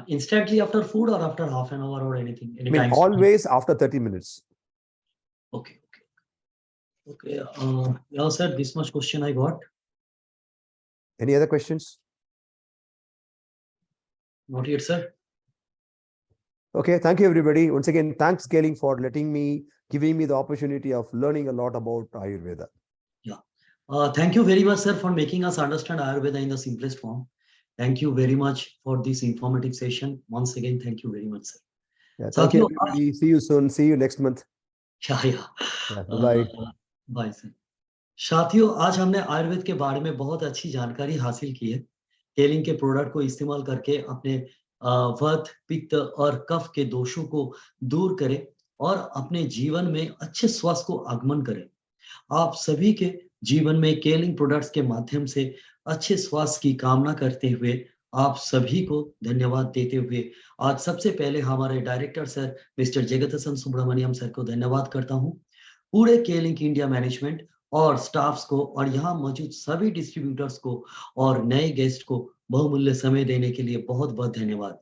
Instantly after food or after half an hour or anything? Any time? Always after 30 minutes. Okay. Okay. Yeah, sir, this much question I got. Any other questions? Not yet, sir. Okay, thank you, everybody. Once again, thanks, Scaling, for giving me the opportunity of learning a lot about Ayurveda. Yeah. Thank you very much, sir, for making us understand Ayurveda in the simplest form. Thank you very much for this informative session. Once again, thank you very much, sir. Yeah, thank you, everybody. See you soon. See you next month. Yeah. Bye-bye. Bye, sir. साथियों, आज हमने आयुर्वेद के बारे में बहुत अच्छी जानकारी हासिल की है। केलिंग के प्रोडक्ट को इस्तेमाल करके अपने वात, पित्त और कफ के दोषों को दूर करें और अपने जीवन में अच्छे स्वास्थ्य को आगमन करें। आप सभी के जीवन में केलिंग प्रोडक्ट्स के माध्यम से अच्छे स्वास्थ्य की कामना करते हुए आप सभी को धन्यवाद देते हुए आज सबसे पहले हमारे director sir mister Jagatsan Subramaniam sir को धन्यवाद करता हूं। पूरे केलिंग इंडिया मैनेजमेंट और स्टाफ्स को और यहाँ मौजूद सभी डिस्ट्रीब्यूटर्स को और नए गेस्ट को बहुमूल्य समय देने के लिए बहुत बहुत धन्यवाद।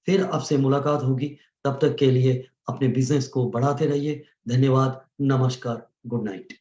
फिर आपसे मुलाकात होगी, तब तक के लिए अपने बिजनेस को बढ़ाते रहिए। धन्यवाद, नमस्कार, गुड नाइट।